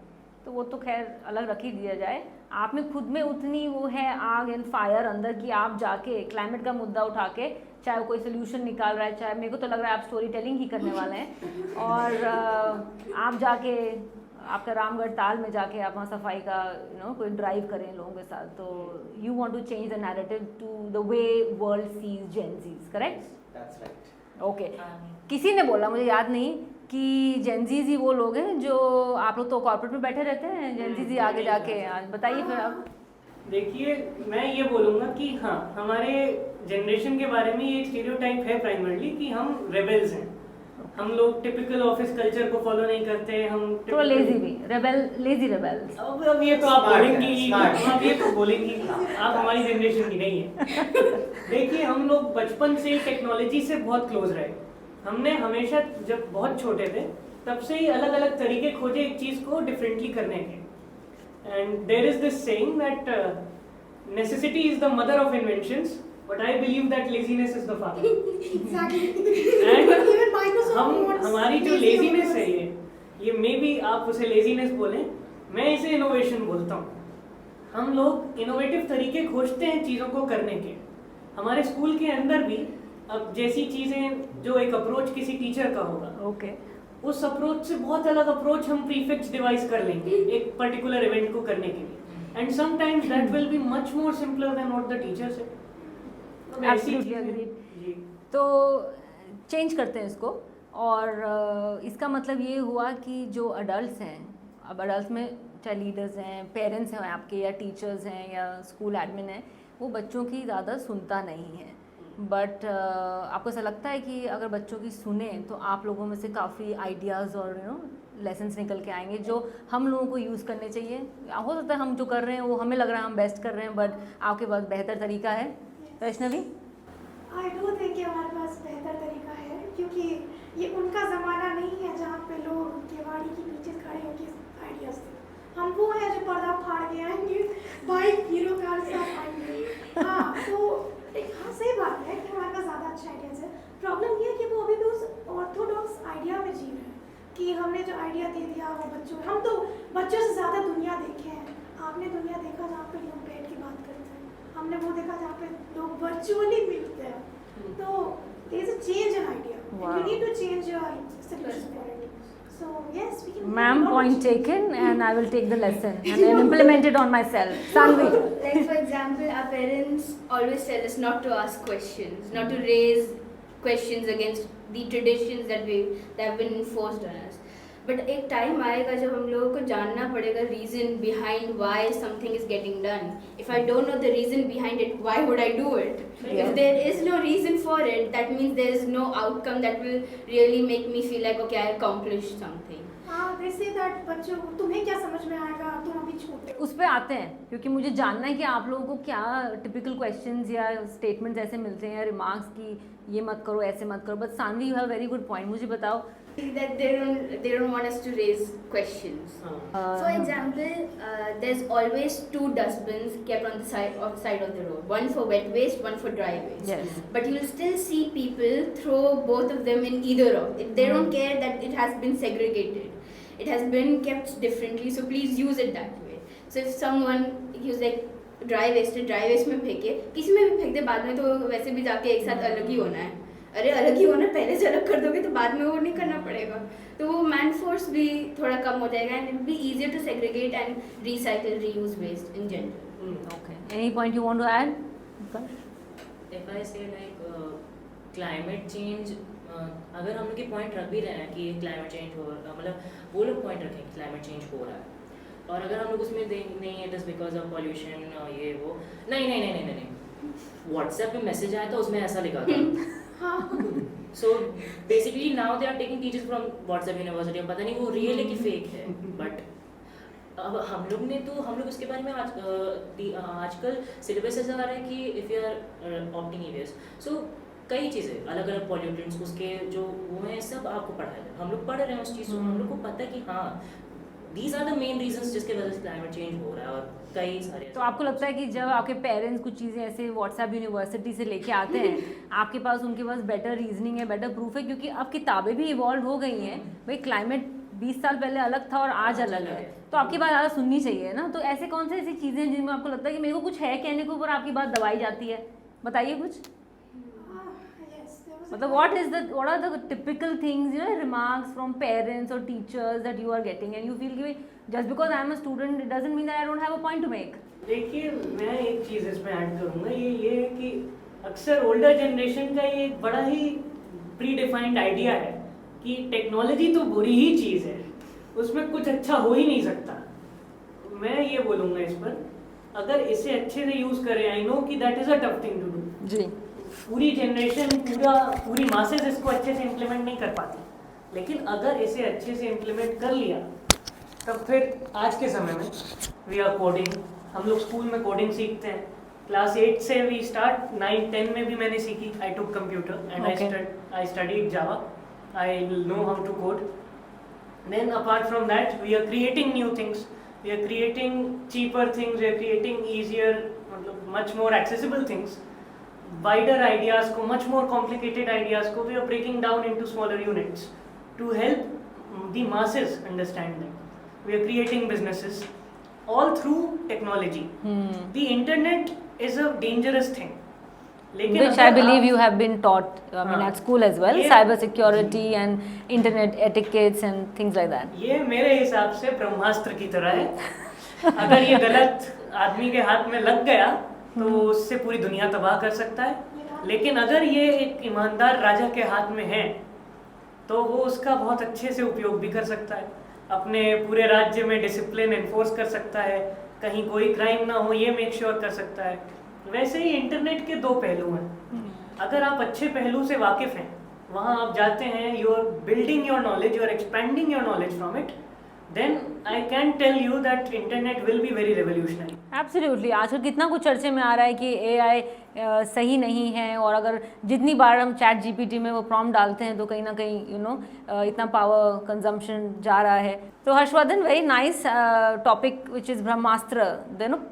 तो वो तो खैर अलग रख ही दिया जाए, आप में खुद में उतनी वो है आग एंड फायर अंदर कि आप जाके क्लाइमेट का मुद्दा उठा के, चाहे वो कोई सोल्यूशन निकाल रहा है, चाहे मेरे को तो लग रहा है आप स्टोरी टेलिंग ही करने वाले हैं, और आप जाके आपका रामगढ़ ताल में जाके आप वहाँ सफाई का कोई ड्राइव करें लोगों के साथ, तो you want to change the narrative to the way world sees Gen Zs, correct? That's right. Okay. किसी ने बोला, मुझे याद नहीं, कि जेनजीज ही वो लोग हैं जो, आप लोग तो कॉर्पोरेट में बैठे रहते हैं, जेनजीज ही आगे जाके, आज बताइए फिर आप। देखिए मैं ये बोलूँगा कि हाँ हमारे जनरेशन के बारे में ये एक स्टीरियोटाइप है प्राइमरली कि हम रेबेल्स हैं। हम लोग टिपिकल ऑफिस कल्चर को फॉलो नहीं करते, हम तो लेजी भी लेजी रेबेल्स। अब ये तो आप Smart है, बोलेंगी, smart। आप ये तो बोलेंगी, आप हमारी जनरेशन की नहीं है। देखिए हम लोग बचपन से टेक्नोलॉजी से बहुत क्लोज रहे। हमने हमेशा जब बहुत छोटे थे तब से ही अलग अलग तरीके खोजे एक चीज़ को डिफरेंटली करने के। And there is this saying that necessity is the mother of inventions, but I believe that laziness is the father. And हमारी जो लेजीनेस है ये मे बी आप उसे लेजीनेस बोलें, मैं इसे इनोवेशन बोलता हूँ। हम लोग इनोवेटिव तरीके खोजते हैं चीज़ों को करने के। हमारे स्कूल के अंदर भी अब जैसी चीज़ें, जो एक अप्रोच किसी टीचर का होगा, ओके, उस अप्रोच से बहुत अलग अप्रोच हम प्रीफिक्स डिवाइस कर लेंगे एक पर्टिकुलर इवेंट को करने के लिए, and sometimes that will be much more simpler than what the teacher say. Absolutely agreed. तो चेंज करते हैं इसको, और इसका मतलब ये हुआ कि जो अडल्ट्स हैं, अब अडल्ट में चाहे लीडर्स हैं, पेरेंट्स हैं आपके, या टीचर्स हैं, या स्कूल एडमिन हैं, वो बच्चों की ज़्यादा सुनता नहीं है। बट आपको ऐसा लगता है कि अगर बच्चों की सुने तो आप लोगों में से काफ़ी आइडियाज़ और लेसन्स निकल के आएंगे जो हम लोगों को यूज़ करने चाहिए? हो सकता है हम जो कर रहे हैं वो हमें लग रहा है हम बेस्ट कर रहे हैं, बट आपके पास बेहतर तरीका है। वैष्णवी? आई डू थिंक कि हमारे पास बेहतर तरीका है, क्योंकि ये उनका ज़माना नहीं है जहाँ पे लोग केवाड़ी के पीछे खड़े होकर आइडियाज़ थे। हम वो हैं जो पर्दा फाड़ के आएंगे, बाइक हीरो कार से आएंगे। हाँ, तो हाँ सही बात है कि हमारे पास ज़्यादा अच्छा आइडियाज़ है। प्रॉब्लम ये है कि वो अभी भी उस ऑर्थोडॉक्स आइडिया में जी रहे हैं कि हमने जो आइडिया दे दिया वो बच्चों, हम तो बच्चों से ज़्यादा दुनिया देखे हैं। आपने दुनिया देखा जहाँ पे लोग बैठ के बात करते हैं, हमने वो देखा जहाँ पे लोग वर्चुअली मिलते हैं। तो there is a change in idea, Wow. You need to change your solution for it. So yes, we can. Ma'am, point taken, and I will take the lesson and then implement it on myself. Sanvi? Like for example, our parents always tell us not to ask questions, not to raise questions against the traditions that have been enforced on us. But एक time आएगा जब हम लोगों को जानना पड़ेगा reason behind why something is getting done. If I don't know the reason behind it, why would I do it? Yeah. If there is no reason for it, that means there is no outcome that will really make me feel like okay, I accomplished something. हाँ, they say that बच्चों को तुम्हें क्या समझ में आएगा, तुम अभी छोटे हो। उस पर आते हैं, क्योंकि मुझे जानना है कि आप लोगों को क्या टिपिकल क्वेश्चंस या स्टेटमेंट्स ऐसे मिलते हैं, रिमार्क्स की ये मत करो, ऐसे मत करो। But Sanvi, you have very good point, मुझे बताओ। That they don't want us to raise questions. For example, there's always 2 dustbins kept on the side of the road. One for wet waste, one for dry waste. Yes. But you'll still see people throw both of them in either of. They don't care that it has been segregated. It has been kept differently. So please use it that way. So if someone use like dry waste में फेंके, किसी में भी फेंक दे, बाद में तो वैसे भी जाके एक साथ अलग ही होना है। अरे अलग ही होना, पहले से अलग कर दोगे तो बाद में वो नहीं करना पड़ेगा, तो वो मैन फोर्स भी थोड़ा कम हो जाएगा, and it be easier to segregate and recycle, reuse waste in general. Okay. Any point you want to add? If I say like climate change, अगर हम लोग ये पॉइंट रख भी रहे हैं कि क्लाइमेट चेंज हो रहा, मतलब वो लोग पॉइंट रखें क्लाइमेट चेंज हो रहा है, और अगर हम लोग उसमें नहीं it is because of pollution ये वो, नहीं, व्हाट्सएप पे मैसेज आया था उसमें ऐसा लिखा था। हाँ so basically now they are taking teachers from WhatsApp university, पता नहीं वो रियल है कि फेक है, बट अब हम लोग उसके बारे में आजकल सिलेबस ऐसा आ रहा है कि if you are opting EVS, so कई चीज़ें अलग अलग पॉल्यूटेंट्स उसके जो वो हैं सब आपको पढ़ाया जाए, हम लोग पढ़ रहे हैं उस चीज़ को, हम लोग को पता है कि हाँ these are the main reasons जिसके वजह से क्लाइमेट चेंज हो रहा है, और कई सारे। तो आपको लगता है कि जब आपके पेरेंट्स कुछ चीज़ें ऐसे व्हाट्सएप यूनिवर्सिटी से लेके आते हैं, आपके पास उनके पास बेटर रीजनिंग है, बेटर प्रूफ है, क्योंकि अब किताबें भी इवॉल्व हो गई हैं भाई, क्लाइमेट 20 साल पहले अलग था और आज अलग है, तो आपकी बात ज़्यादा सुननी चाहिए ना। तो ऐसे कौन से ऐसी चीज़ें हैं जिनमें आपको लगता है कि मेरे को कुछ है कहने के ऊपर आपकी बात दबाई जाती है, बताइए कुछ। yes, there was a मतलब what are the typical things, you know, remarks from parents or teachers that you are getting and you feel कि just because I am a student it doesn't mean that I don't have a point to make। देखिए मैं एक चीज़ इसमें add करूँगा, ये है कि अक्सर ओल्डर जनरेशन का ये एक बड़ा ही प्री डिफाइंड आइडिया है कि टेक्नोलॉजी तो बुरी ही चीज़ है, उसमें कुछ अच्छा हो ही नहीं सकता। मैं ये बोलूँगा इस पर, अगर इसे अच्छे से यूज़ करें, आई नो कि that is a tough thing to do जी, पूरी जनरेशन पूरी मासेस इसको अच्छे से इम्प्लीमेंट नहीं कर पाती, लेकिन अगर इसे अच्छे से इम्प्लीमेंट कर लिया तब फिर आज के समय में वी आर कोडिंग, हम लोग स्कूल में कोडिंग सीखते हैं, क्लास 8 से वी स्टार्ट, 9 10 में भी मैंने सीखी, I took computer and I studied Java, I know how to code. Then apart from that we are creating new things, we are creating cheaper things, we are creating easier, मतलब much more accessible things, wider ideas को, much more complicated ideas को we are breaking down into smaller units to help the masses understand them. We are creating businesses all through technology. The internet is a dangerous thing. लेकिन which I believe you have been taught at school as well, cyber security and internet etiquettes and things like that। ये मेरे हिसाब से ब्रह्मास्त्र की तरह है, अगर ये गलत आदमी के हाथ में लग गया तो उससे पूरी दुनिया तबाह कर सकता है, लेकिन अगर ये एक ईमानदार राजा के हाथ में है तो वो उसका बहुत अच्छे से उपयोग भी कर सकता है, अपने पूरे राज्य में डिसिप्लिन एनफोर्स कर सकता है, कहीं कोई क्राइम ना हो ये मेक श्योर कर सकता है। वैसे ही इंटरनेट के दो पहलू हैं, अगर आप अच्छे पहलू से वाकिफ़ हैं, वहाँ आप जाते हैं, you are building your knowledge, you are expending your knowledge from it, then I can tell you that internet will be very revolutionary। Absolutely, आजकल कितना कुछ चर्चे में आ रहा है कि AI सही नहीं है, और अगर जितनी बार हम चैट GPT में वो प्रॉम्प्ट डालते हैं तो कहीं ना कहीं इतना पावर कंजम्पशन जा रहा है। तो Harshvardhan, very nice topic which is Brahmastra,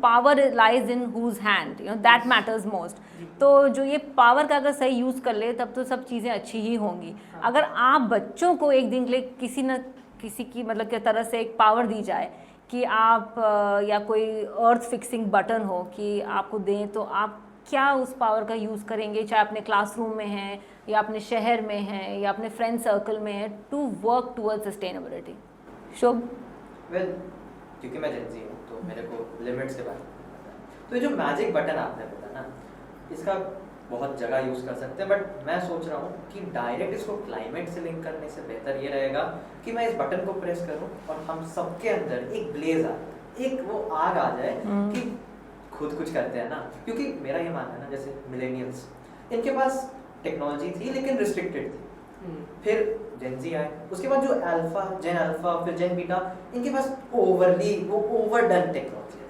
power lies in whose hand, that matters most. तो जो ये पावर का अगर सही यूज़ कर ले तब तो सब चीज़ें अच्छी ही होंगी। अगर आप बच्चों को एक दिन के लिए किसी की मतलब की तरह से एक पावर दी जाए कि आप या कोई अर्थ फिक्सिंग बटन हो कि आपको दें, तो आप क्या उस पावर का यूज़ करेंगे, चाहे अपने क्लासरूम में है या अपने शहर में है या अपने फ्रेंड सर्कल में है, to work toward sustainability? Shubh? Well, क्योंकि मैं जेन ज़ी हूँ तो मेरे को लिमिट्स के बारे में पता है। तो ये जो मैजिक बटन आपने बताया ना, इसका बहुत जगह यूज़ कर सकते हैं, बट मैं सोच रहा हूँ कि डायरेक्ट इसको क्लाइमेट से लिंक करने से बेहतर ये रहेगा कि मैं इस बटन को प्रेस करूँ और हम सबके अंदर एक ब्लेज आ, एक वो आग आ जाए कि खुद कुछ करते हैं ना। क्योंकि मेरा ये मानना है ना, जैसे मिलेनियल्स, इनके पास टेक्नोलॉजी थी लेकिन रिस्ट्रिक्टेड थी, फिर जेन ज़ी आए, उसके बाद जो जेन अल्फा फिर जेन बीटा, इनके पास ओवरडन टेक्नोलॉजी है।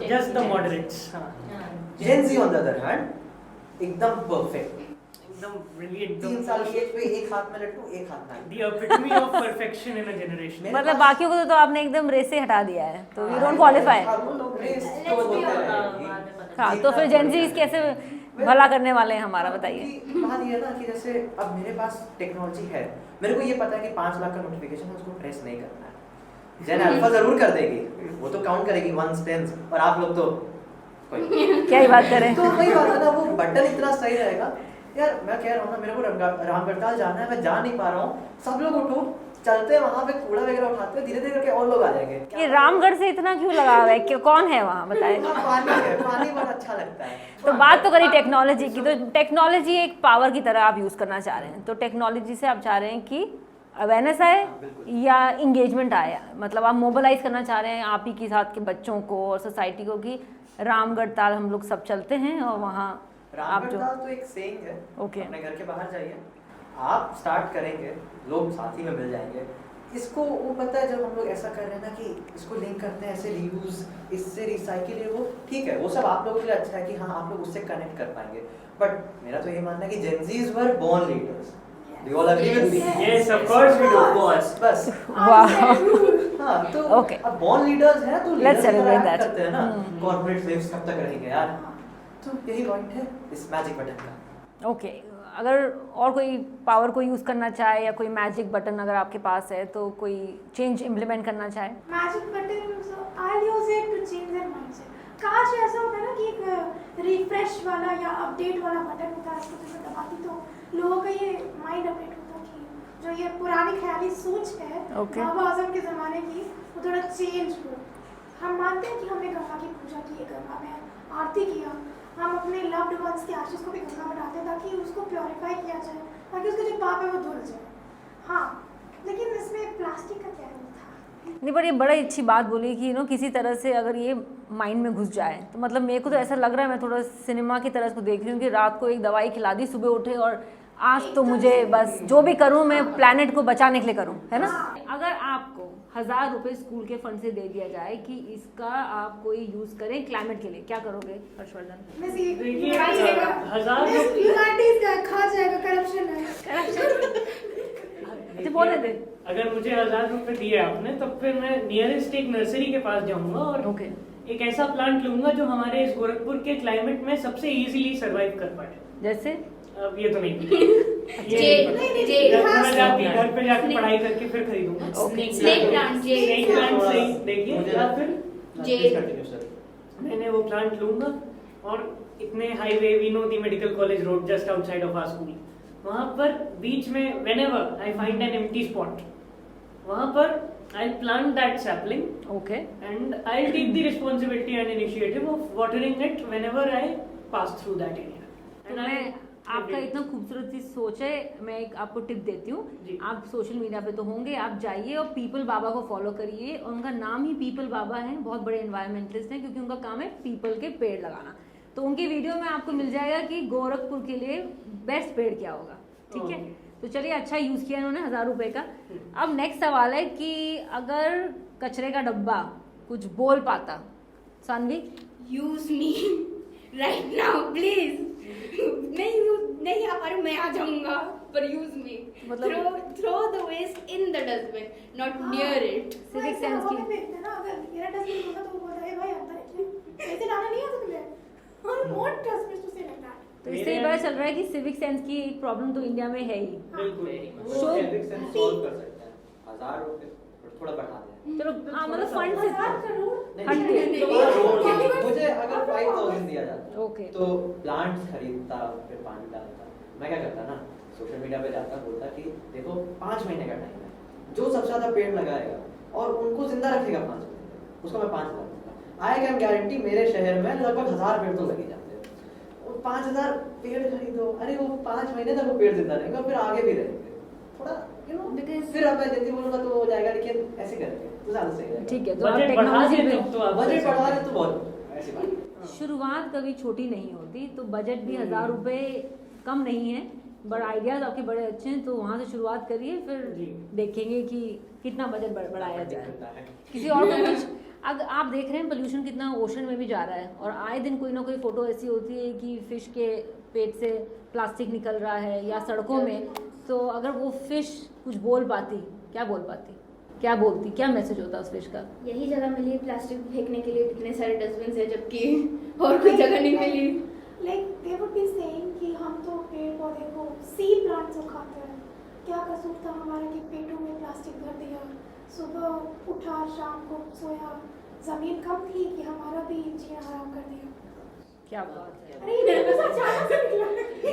just the moderates, Gen Z on the other hand एकदम परफेक्ट, एकदम brilliant, 3 साल की एज पे एक हाथ में लट्टू एक हाथ में। the epitome of perfection in a generation। मतलब बाकियों को तो आपने एकदम रेस से हटा दिया है, तो यू डोंट क्वालिफाई। वो लोग रेस तो होते हैं। हाँ, तो फिर जेन ज़ी कैसे भला करने वाले हैं हमारा, बताइए। बात ये है ना कि जैसे अब मेरे पास टेक्नोलॉजी है, मेरे को ये पता है कि 5 लाख का नोटिफिकेशन उसको प्रेस नहीं करना है। जेन अल्फा जरूर कर देगी, वो तो काउंट करेगी 1s 10s, और आप लोग तो कोई क्या ही बात करें। तो वही बात है ना, वो बटन इतना सही रहेगा। यार मैं कह रहा हूँ ना, मेरे को रामगढ़ताल जाना है, मैं जा नहीं पा रहा हूँ, सब लोग उठो, चलते हैं वहाँ पे, कूड़ा वगैरह उठाते हैं, धीरे धीरे करके और लोग आ जाएंगे। ये रामगढ़ से इतना क्यों लगा हुआ है, क्यों, कौन है वहाँ, बताएं। वहाँ पानी है, पानी बहुत अच्छा लगता है। तो बात तो करी टेक्नोलॉजी की, तो टेक्नोलॉजी एक पावर की तरह आप यूज़ करना चाह रहे हैं, तो टेक्नोलॉजी से आप चाह रहे हैं कि अवेयरनेस आए या इंगेजमेंट आए, मतलब आप मोबिलाइज करना चाह रहे हैं आप ही के साथ के बच्चों को और सोसाइटी को कि रामगढ़ ताल हम लोग सब चलते हैं और वहाँ आप रामगढ़ जो ताल तो एक सेइंग है। ओके। अपने घर के बाहर जाइए, आप स्टार्ट करेंगे, लोग साथ ही में मिल जाएंगे। इसको वो पता है, जब हम लोग ऐसा कर रहे हैं ना कि इसको लिंक करते हैं, ऐसे रीयूज, इससे रिसाइकिल, ये वो ठीक है, वो सब आप लोगों के लिए अच्छा है कि हाँ आप लोग उससे कनेक्ट कर पाएंगे। बट मेरा तो ये मानना है कि Gen Zs were born leaders. Do you all agree with me? Yes, of course we do. Of course. बस वाह हाँ, तो Okay. अब बॉर्न लीडर्स हैं तो Let's leaders की तरह celebrate act that. करते हैं ना। Hmm. कॉर्पोरेट स्लेव्स कब तक रहेंगे यार? तो यही पॉइंट है इस मैजिक बटन का। ओके। अगर और कोई पावर को यूज़ करना चाहे या कोई मैजिक बटन अगर आपके पास है तो कोई चेंज इम्प्लीमेंट करना चाहे? Magic button I use it to change their mindset. काश ऐसा होता ना कि एक रिफ्रेश वाला या अपडेट वाला बटन होता है, इसको जब दबाती तो लोगों का ये माइंड अपडेट होता कि जो ये पुरानी ख्याली सोच है Okay. बाबा आजम के ज़माने की, वो थोड़ा चेंज हो। हम मानते हैं कि हमने गंगा की पूजा की, गंगा में आरती किया, हम अपने लव्ड वंस के आशीष को भी गंगा में डालते हैं ताकि उसको प्योरीफाई किया जाए, ताकि उसके जो पाप है वो धुल जाए। हाँ, लेकिन इसमें प्लास्टिक का क्या रोल था? नहीं, पर ये बड़ी अच्छी बात बोली कि किसी तरह से अगर ये माइंड में घुस जाए तो मतलब मेरे को तो ऐसा लग रहा है, मैं थोड़ा सिनेमा की तरह इसको देख रही हूँ कि रात को एक दवाई खिला दी, सुबह उठे और आज तो मुझे बस जो भी करूँ मैं प्लैनेट को बचाने के लिए करूँ, है ना। अगर आपको 1000 रुपये स्कूल के फंड से दे दिया जाए कि इसका आप कोई यूज़ करें क्लाइमेट के लिए, क्या करोगे हर्षवर्धन? मिस ये देखिए, ह्यूमैनिटीज 1000 का खा जाएगा, करप्शन है। तो बोले थे अगर मुझे 1000 रुपए दिए आपने, तब फिर मैं नियरेस्ट एक नर्सरी के पास जाऊंगा और ओके। एक ऐसा प्लांट लूंगा जो हमारे इस गोरखपुर के क्लाइमेट में सबसे इजीली सरवाइव कर पाए। जैसे अब ये तो नहीं जेड मैं जाके घर पे जाके पढ़ाई करके फिर खरीदूंगा। स्नेक प्लांट, स्नेक प्लांट सही देखिए, मुझे या फिर प्लीज कंटिन्यू सर। मैंने वो प्लांट लूंगा और इतने highway we know the medical college road just outside of our school, वहां पर बीच में whenever I find an empty spot, वहां पर I plant that sapling okay. and I'll take the responsibility and initiative of watering it whenever I pass through that area. तो मैं आपका इतना खूबसूरत सी सोच है, मैं एक आपको टिप देती हूँ। जी। आप सोशल मीडिया पे तो होंगे, आप जाइए और पीपल बाबा को फॉलो करिए। उनका नाम ही पीपल बाबा है, बहुत बड़े एनवायरमेंटलिस्ट हैं क्योंकि उनका काम है पीपल के पेड़ लगाना। तो उनकी वीडियो में आपको मिल जाएगा कि गोरखपुर के लिए बेस्ट पेड़ क्या होगा, ठीक है। तो चलिए, अच्छा यूज़ किया इन्होंने 1000 रुपये का। अब नेक्स्ट सवाल है कि अगर कचरे का डब्बा कुछ बोल पाता, Sanvi use me right now please. नहीं आ पा रही, मैं आ जाऊंगा, पर यूज मी। मतलब- throw the waste in the dustbin, not near it. Civic sense की फेंकते ना, अगर मेरा डस्टबिन होता तो वो बोलता है भाई अंदर रखिए, ऐसे डालना नहीं आता तुम्हें। और व्हाट डस्टबिन टू से लाइक दैट। तो इससे ये पता चल रहा है कि सिविक सेंस की एक प्रॉब्लम तो इंडिया में है ही। बिल्कुल। वो एथिक्स सेंस सॉल्व कर सकते हैं। 1000 रुपए थोड़ा बढ़ा दें। चलो हाँ, मतलब फंड से 1000 करोड़ मुझे अगर 5000 दिया जाता ओके। तो प्लांट्स खरीदता, फिर पानी डालता। मैं क्या करता ना, सोशल मीडिया पे जाता, बोलता कि देखो 5 महीने का टाइम है, जो सबसे ज्यादा पेड़ लगाएगा और उनको जिंदा रखेगा 5 महीने, उसको मैं 5000 दूंगा। आई कैन गारंटी मेरे शहर में लगभग 1000 पेड़ तो लगे जाते हैं। और 5000 पेड़ खरीदो, अरे वो 5 महीने तक वो पेड़ जिंदा रहेंगे और फिर आगे भी रहेंगे। थोड़ा Because- फिर अब मैं जल्दी बोलूंगा तो हो जाएगा, लेकिन ऐसे करेंगे तो ज्यादा सही रहेगा। ठीक है, तो आप बजट बढ़ा टेक्नोलॉजी दे पे तो आप बजट बढ़ा दे तो बहुत ऐसी बात। शुरुआत कभी छोटी नहीं होती, तो बजट भी 1000 रुपये कम नहीं है, बट आइडियाज आपके बड़े अच्छे हैं, तो वहाँ से शुरुआत करिए, फिर जी। देखेंगे कि कितना बजट बढ़ाया जाए। दिक्कत है। किसी और को कुछ, अगर आप देख रहे हैं पोल्यूशन कितना ओशन में भी जा रहा है, और आए दिन कोई ना कोई फोटो ऐसी होती है कि फिश के पेट से प्लास्टिक निकल रहा है या सड़कों में, तो अगर वो फिश कुछ बोल पाती, क्या बोल पाती, क्या बोलती, क्या मैसेज होता उस फिश का? यही जगह मिली है प्लास्टिक फेंकने के लिए, कितने सारे डस्टबिन है, जबकि और कोई जगह नहीं मिली। Like they would be saying कि हम तो पेड़ पौधे को सी प्लांट्स को खाते हैं, क्या कसूर था हमारा कि पेटों में प्लास्टिक भर दिया, सुबह उठा शाम को सोया, जमीन कम थी कि हमारा भी जीना हराम कर दिया। क्या बात है, अरे ये मेरे पास अचानक से निकला।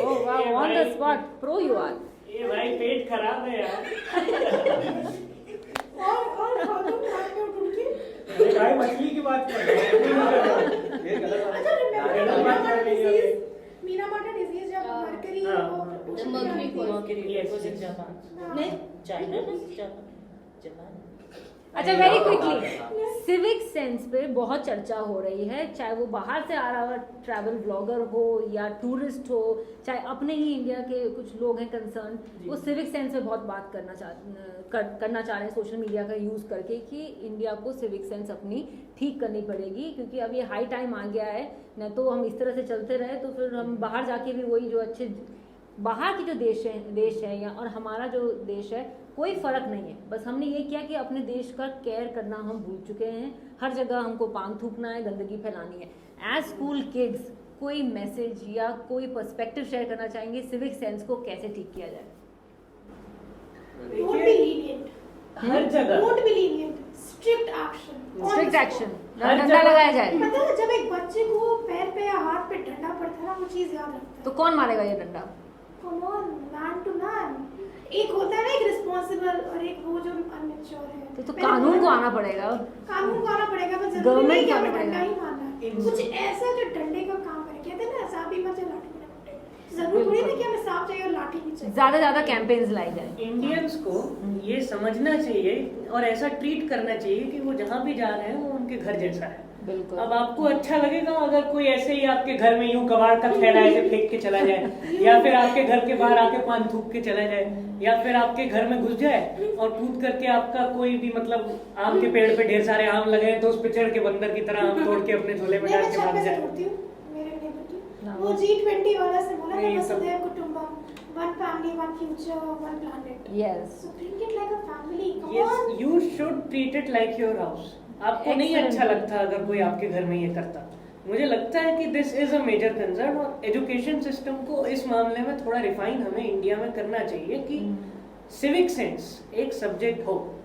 ओह वाह, on the spot, pro you are. ये भाई पेट खराब है यार। और खातून खाते हो टूट के। अरे भाई मछली की बात कर रहे हैं। ये गलत बात अच्छा, है। मीनामाटा डिजीज, मीनामाटा डिजीज जब mercury The mercury Yes, was in yes. Japan. हाँ। नहीं, China, no? Japan. अच्छा, वेरी क्विकली सिविक सेंस पे बहुत चर्चा हो रही है, चाहे वो बाहर से आ रहा हुआ ट्रैवल ब्लॉगर हो या टूरिस्ट हो, चाहे अपने ही इंडिया के कुछ लोग हैं कंसर्न, वो सिविक सेंस पे बहुत बात करना चाह रहे हैं सोशल मीडिया का यूज़ करके कि इंडिया को सिविक सेंस अपनी ठीक करनी पड़ेगी, क्योंकि अब ये हाई टाइम आ गया है ना, तो हम इस तरह से चलते रहे तो फिर हम बाहर जाके भी वही जो अच्छे बाहर की जो देश है या और हमारा जो देश है कोई फ़र्क नहीं है, बस हमने ये किया कि अपने देश का केयर करना हम भूल चुके हैं, हर जगह हमको पान थूकना है, गंदगी फैलानी है। एज स्कूल किड्स कोई मैसेज या कोई पर्सपेक्टिव शेयर करना चाहेंगे सिविक सेंस को कैसे ठीक किया जाए? Don't be lenient. हर जगह Don't be lenient. Strict action. Strict action, हर डंडा जगह- लगाया जाए मतलब जब एक बच्चे को पैर पे या हाथ पे डंडा पड़ता है ना, वो चीज याद रखता है। तो कौन मारेगा ये डंडा? Come on, man to man. एक होता है ना एक रिस्पॉन्सिबल और एक वो जो अनमेच्योर है। तो पहले कानून को बोला- आना पड़ेगा। कानून को आना पड़ेगा, बस जरूरी Government नहीं कि को हमें आना डंडा ही पड़ेगा। मारना है। In- कुछ ऐसा जो डंडे का काम करे, कहते हैं ना सांप भी मर जाए लाठी भी ना टूटे। जरूरी थोड़ी ना कि हमें सांप चाहिए और लाठी भी चाहिए। ज्यादा कैंपेन्स लाई जाए। इंडियंस को ये समझना चाहिए और ऐसा ट्रीट करना चाहिए कि वो जहाँ भी जा रहे हैं वो उनके घर जैसा है। बिल्कुल। अब आपको अच्छा लगेगा अगर कोई ऐसे ही आपके घर में यूं कबाड़ का थैला ऐसे फेंक के चला जाए, या फिर आपके घर के बाहर आके पान थूक के चला जाए, या फिर आपके घर में घुस जाए और कूद करके आपका कोई भी मतलब आम के पेड़ पे ढेर सारे आम लगे हैं तो उस पे चढ़ के बंदर की तरह आम तोड़ के अपने झोले में नहीं, डाल मैं के छत भाग पे से जाए। तोड़ती हूँ, मेरे नहीं तोड़ती। ना, वो वो- G20 वाला से बोला ना, नहीं, सब- वसुधैव कुटुंबकम, one family, one future, one planet. Yes. So treat it like a family. Come Yes, on. you should treat it like your house. आपको नहीं Excellent. अच्छा लगता अगर कोई आपके घर में ये करता। मुझे लगता है कि this is a major concern और एजुकेशन सिस्टम को इस मामले में थोड़ा रिफाइन हमें इंडिया में करना चाहिए कि सिविक सेंस एक सब्जेक्ट हो।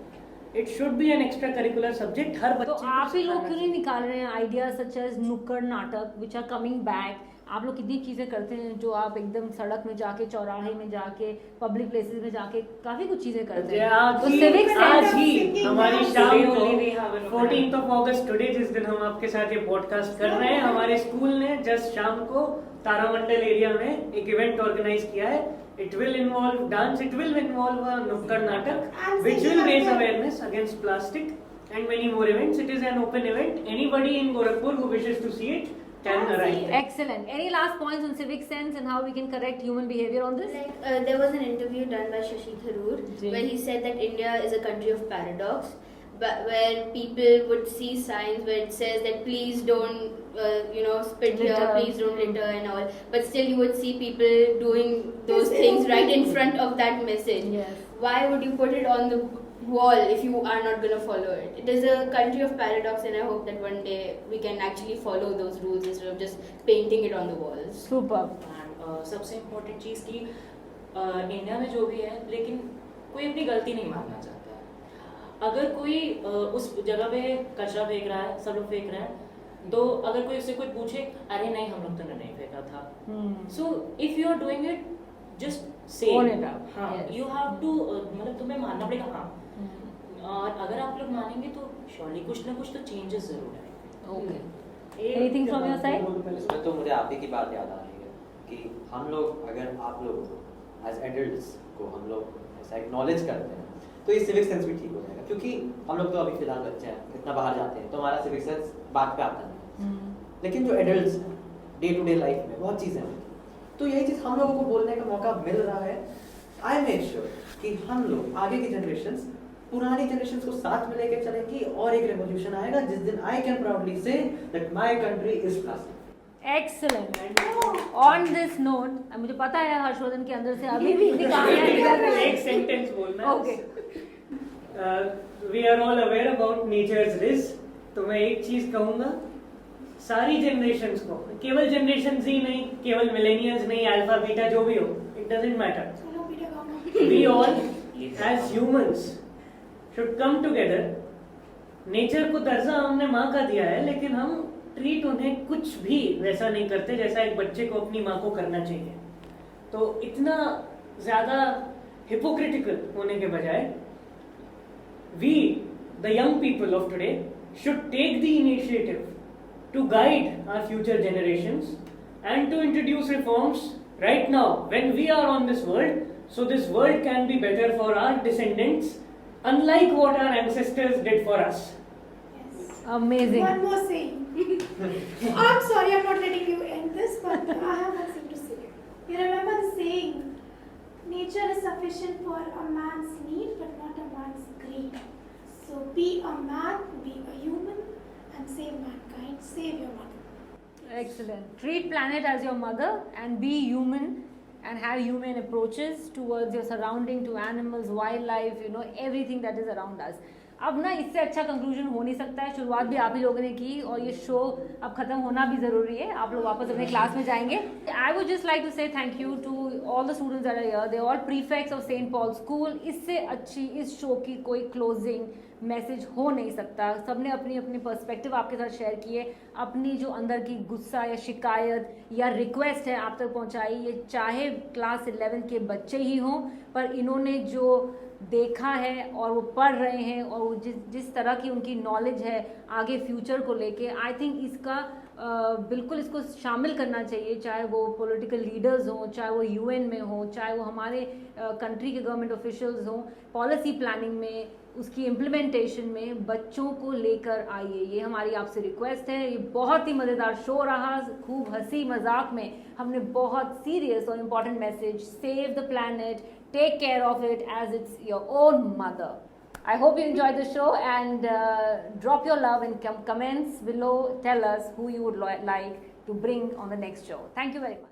It should be an extra curricular subject हर बच्चे तो को आप ही लोग सिखाना क्यों नहीं निकाल रहे हैं आइडियाज सच एज नुक्कड़ नाटक विच आर कमिंग बैक? आप लोग कितनी चीजें करते हैं जो आप एकदम सड़क में जाके, चौराहे में जाके, पब्लिक प्लेसेस में जाके काफी कुछ चीजें करते हैं। आज तो ही- सिविक आज सेंस ही हमारी Today शाम only we have an को 14th of August टुडे जिस दिन हम आपके साथ ये पॉडकास्ट कर रहे हैं, हमारे स्कूल ने जस्ट शाम को तारामंडल एरिया में एक इवेंट ऑर्गेनाइज किया है। It will involve dance, it will involve a नुक्कड़ नाटक And which singing will raise as well. awareness against plastic and many more events. It is an open event. Anybody in Gorakhpur who wishes to see it can And arrive. see it. Excellent. Any last points on civic sense and how we can correct human behavior on this? Like there was an interview done by Shashi Tharoor Ji. where he said that India is a country of paradox, but where people would see signs where it says that please don't spit here, Litter. please don't litter and all, but still you would see people doing those Yes, things yes. right in front of that message. Yes. Why would you put it on the wall if you are not going to follow it? It is a country of paradox, and I hope that one day we can actually follow those rules instead of just painting it on the walls. Super. And सबसे important चीज़ कि India में जो भी है, लेकिन कोई अपनी गलती नहीं मानना चाहता है। अगर कोई उस जगह पे कचरा फेंक रहा है, सब लोग फेंक रहे हैं, तो अगर कोई उससे कोई पूछे, अरे नहीं हम लोग तो नहीं फेंका था, so if you are doing it just say Own it up. हाँ, Yes. यू हैव टू मतलब तुम्हें मानना पड़ेगा। हाँ, और अगर आप लोग मानेंगे तो श्योरली कुछ ना कुछ तो चेंजेस जरूर आएंगे। Okay. Anything from your side? इसमें तो मुझे आप ही की बात याद आ रही है कि हम लोग, अगर आप लोग एज एडल्ट्स को हम लोग ऐसा एक्नॉलेज करते हैं तो ये सिविक सेंस भी ठीक हो जाएगा, क्योंकि हम लोग तो अभी फिलहाल बच्चे हैं, इतना बाहर जाते हैं तो हमारा सिविक सेंस बात पे आता नहीं, लेकिन जो एडल्ट्स हैं डे टू डे लाइफ में बहुत चीज़ें होती हैं, तो यही चीज़ हम लोगों को बोलने का मौका मिल रहा है। आई मेक श्योर कि हम लोग आगे की जनरेशन्स पुरानी जनरेशन्स को साथ में लेकर चलेंगी और एक रेवोल्यूशन आएगा जिस दिन I can proudly say that my country is plastic. Excellent. On this note, मुझे पता है हर्षवर्धन के अंदर से अभी भी इतनी कहानियां निकल रही हैं। एक सेंटेंस बोलना है। Okay. We are all aware about nature's risk. तो मैं एक चीज कहूंगा सारी जनरेशन्स को, केवल जनरेशन ही नहीं, केवल मिलेनियल्स नहीं, अल्फा बीटा जो भी हो, इट डजंट मैटर। चलो बेटा गाओ। We all as humans should come together. Nature को दर्जा हमने माँ का दिया है, लेकिन हम ट्रीट उन्हें कुछ भी वैसा नहीं करते जैसा एक बच्चे को अपनी माँ को करना चाहिए। तो इतना ज्यादा हिपोक्रिटिकल होने के बजाय we the young people of today should take the initiative to guide our future generations and to introduce reforms right now when we are on this world, so this world can be better for our descendants unlike what our ancestors did for us. Yes. Amazing. One more saying. I'm sorry, I'm not letting you end this, but I have one thing to say. You remember the saying, nature is sufficient for a man's need, but not a man's greed. So be a man, be a human, and save mankind, save your mother. Excellent. Treat planet as your mother and be human and have human approaches towards your surrounding, to animals, wildlife, you know, everything that is around us. अब ना इससे अच्छा conclusion हो नहीं सकता है. शुरुआत भी आप ही लोगों ने की और ये शो अब खत्म होना भी ज़रूरी है. आप लोग वापस अपने क्लास में जाएंगे. I would just like to say thank you to all the students that are here. They all prefects of Saint Paul School. इससे अच्छी इस शो की कोई क्लोजिंग मैसेज हो नहीं सकता. सबने अपनी अपनी पर्सपेक्टिव आपके साथ शेयर किए. अपनी जो अंदर की गुस्सा या शिकायत या रिक्वेस्ट है आप तक पहुंचाई. ये चाहे क्लास 11 के बच्चे ही हों, पर इन्होंने जो देखा है और वो पढ़ रहे हैं और वो जिस तरह की उनकी नॉलेज है आगे फ्यूचर को लेके, आई थिंक इसका बिल्कुल इसको शामिल करना चाहिए. चाहे वो पॉलिटिकल लीडर्स हों, चाहे वो यूएन में हों, चाहे वो हमारे कंट्री के गवर्नमेंट ऑफिशियल्स हों. पॉलिसी प्लानिंग में, उसकी इम्प्लीमेंटेशन में बच्चों को लेकर आइए. ये हमारी आपसे रिक्वेस्ट है. ये बहुत ही मज़ेदार शो रहा. खूब हंसी मजाक में हमने बहुत सीरियस और important message, save the planet, take care of it as it's your own mother. I hope you enjoyed the show and drop your love in comments below. Tell us who you would like to bring on the next show. Thank you very much.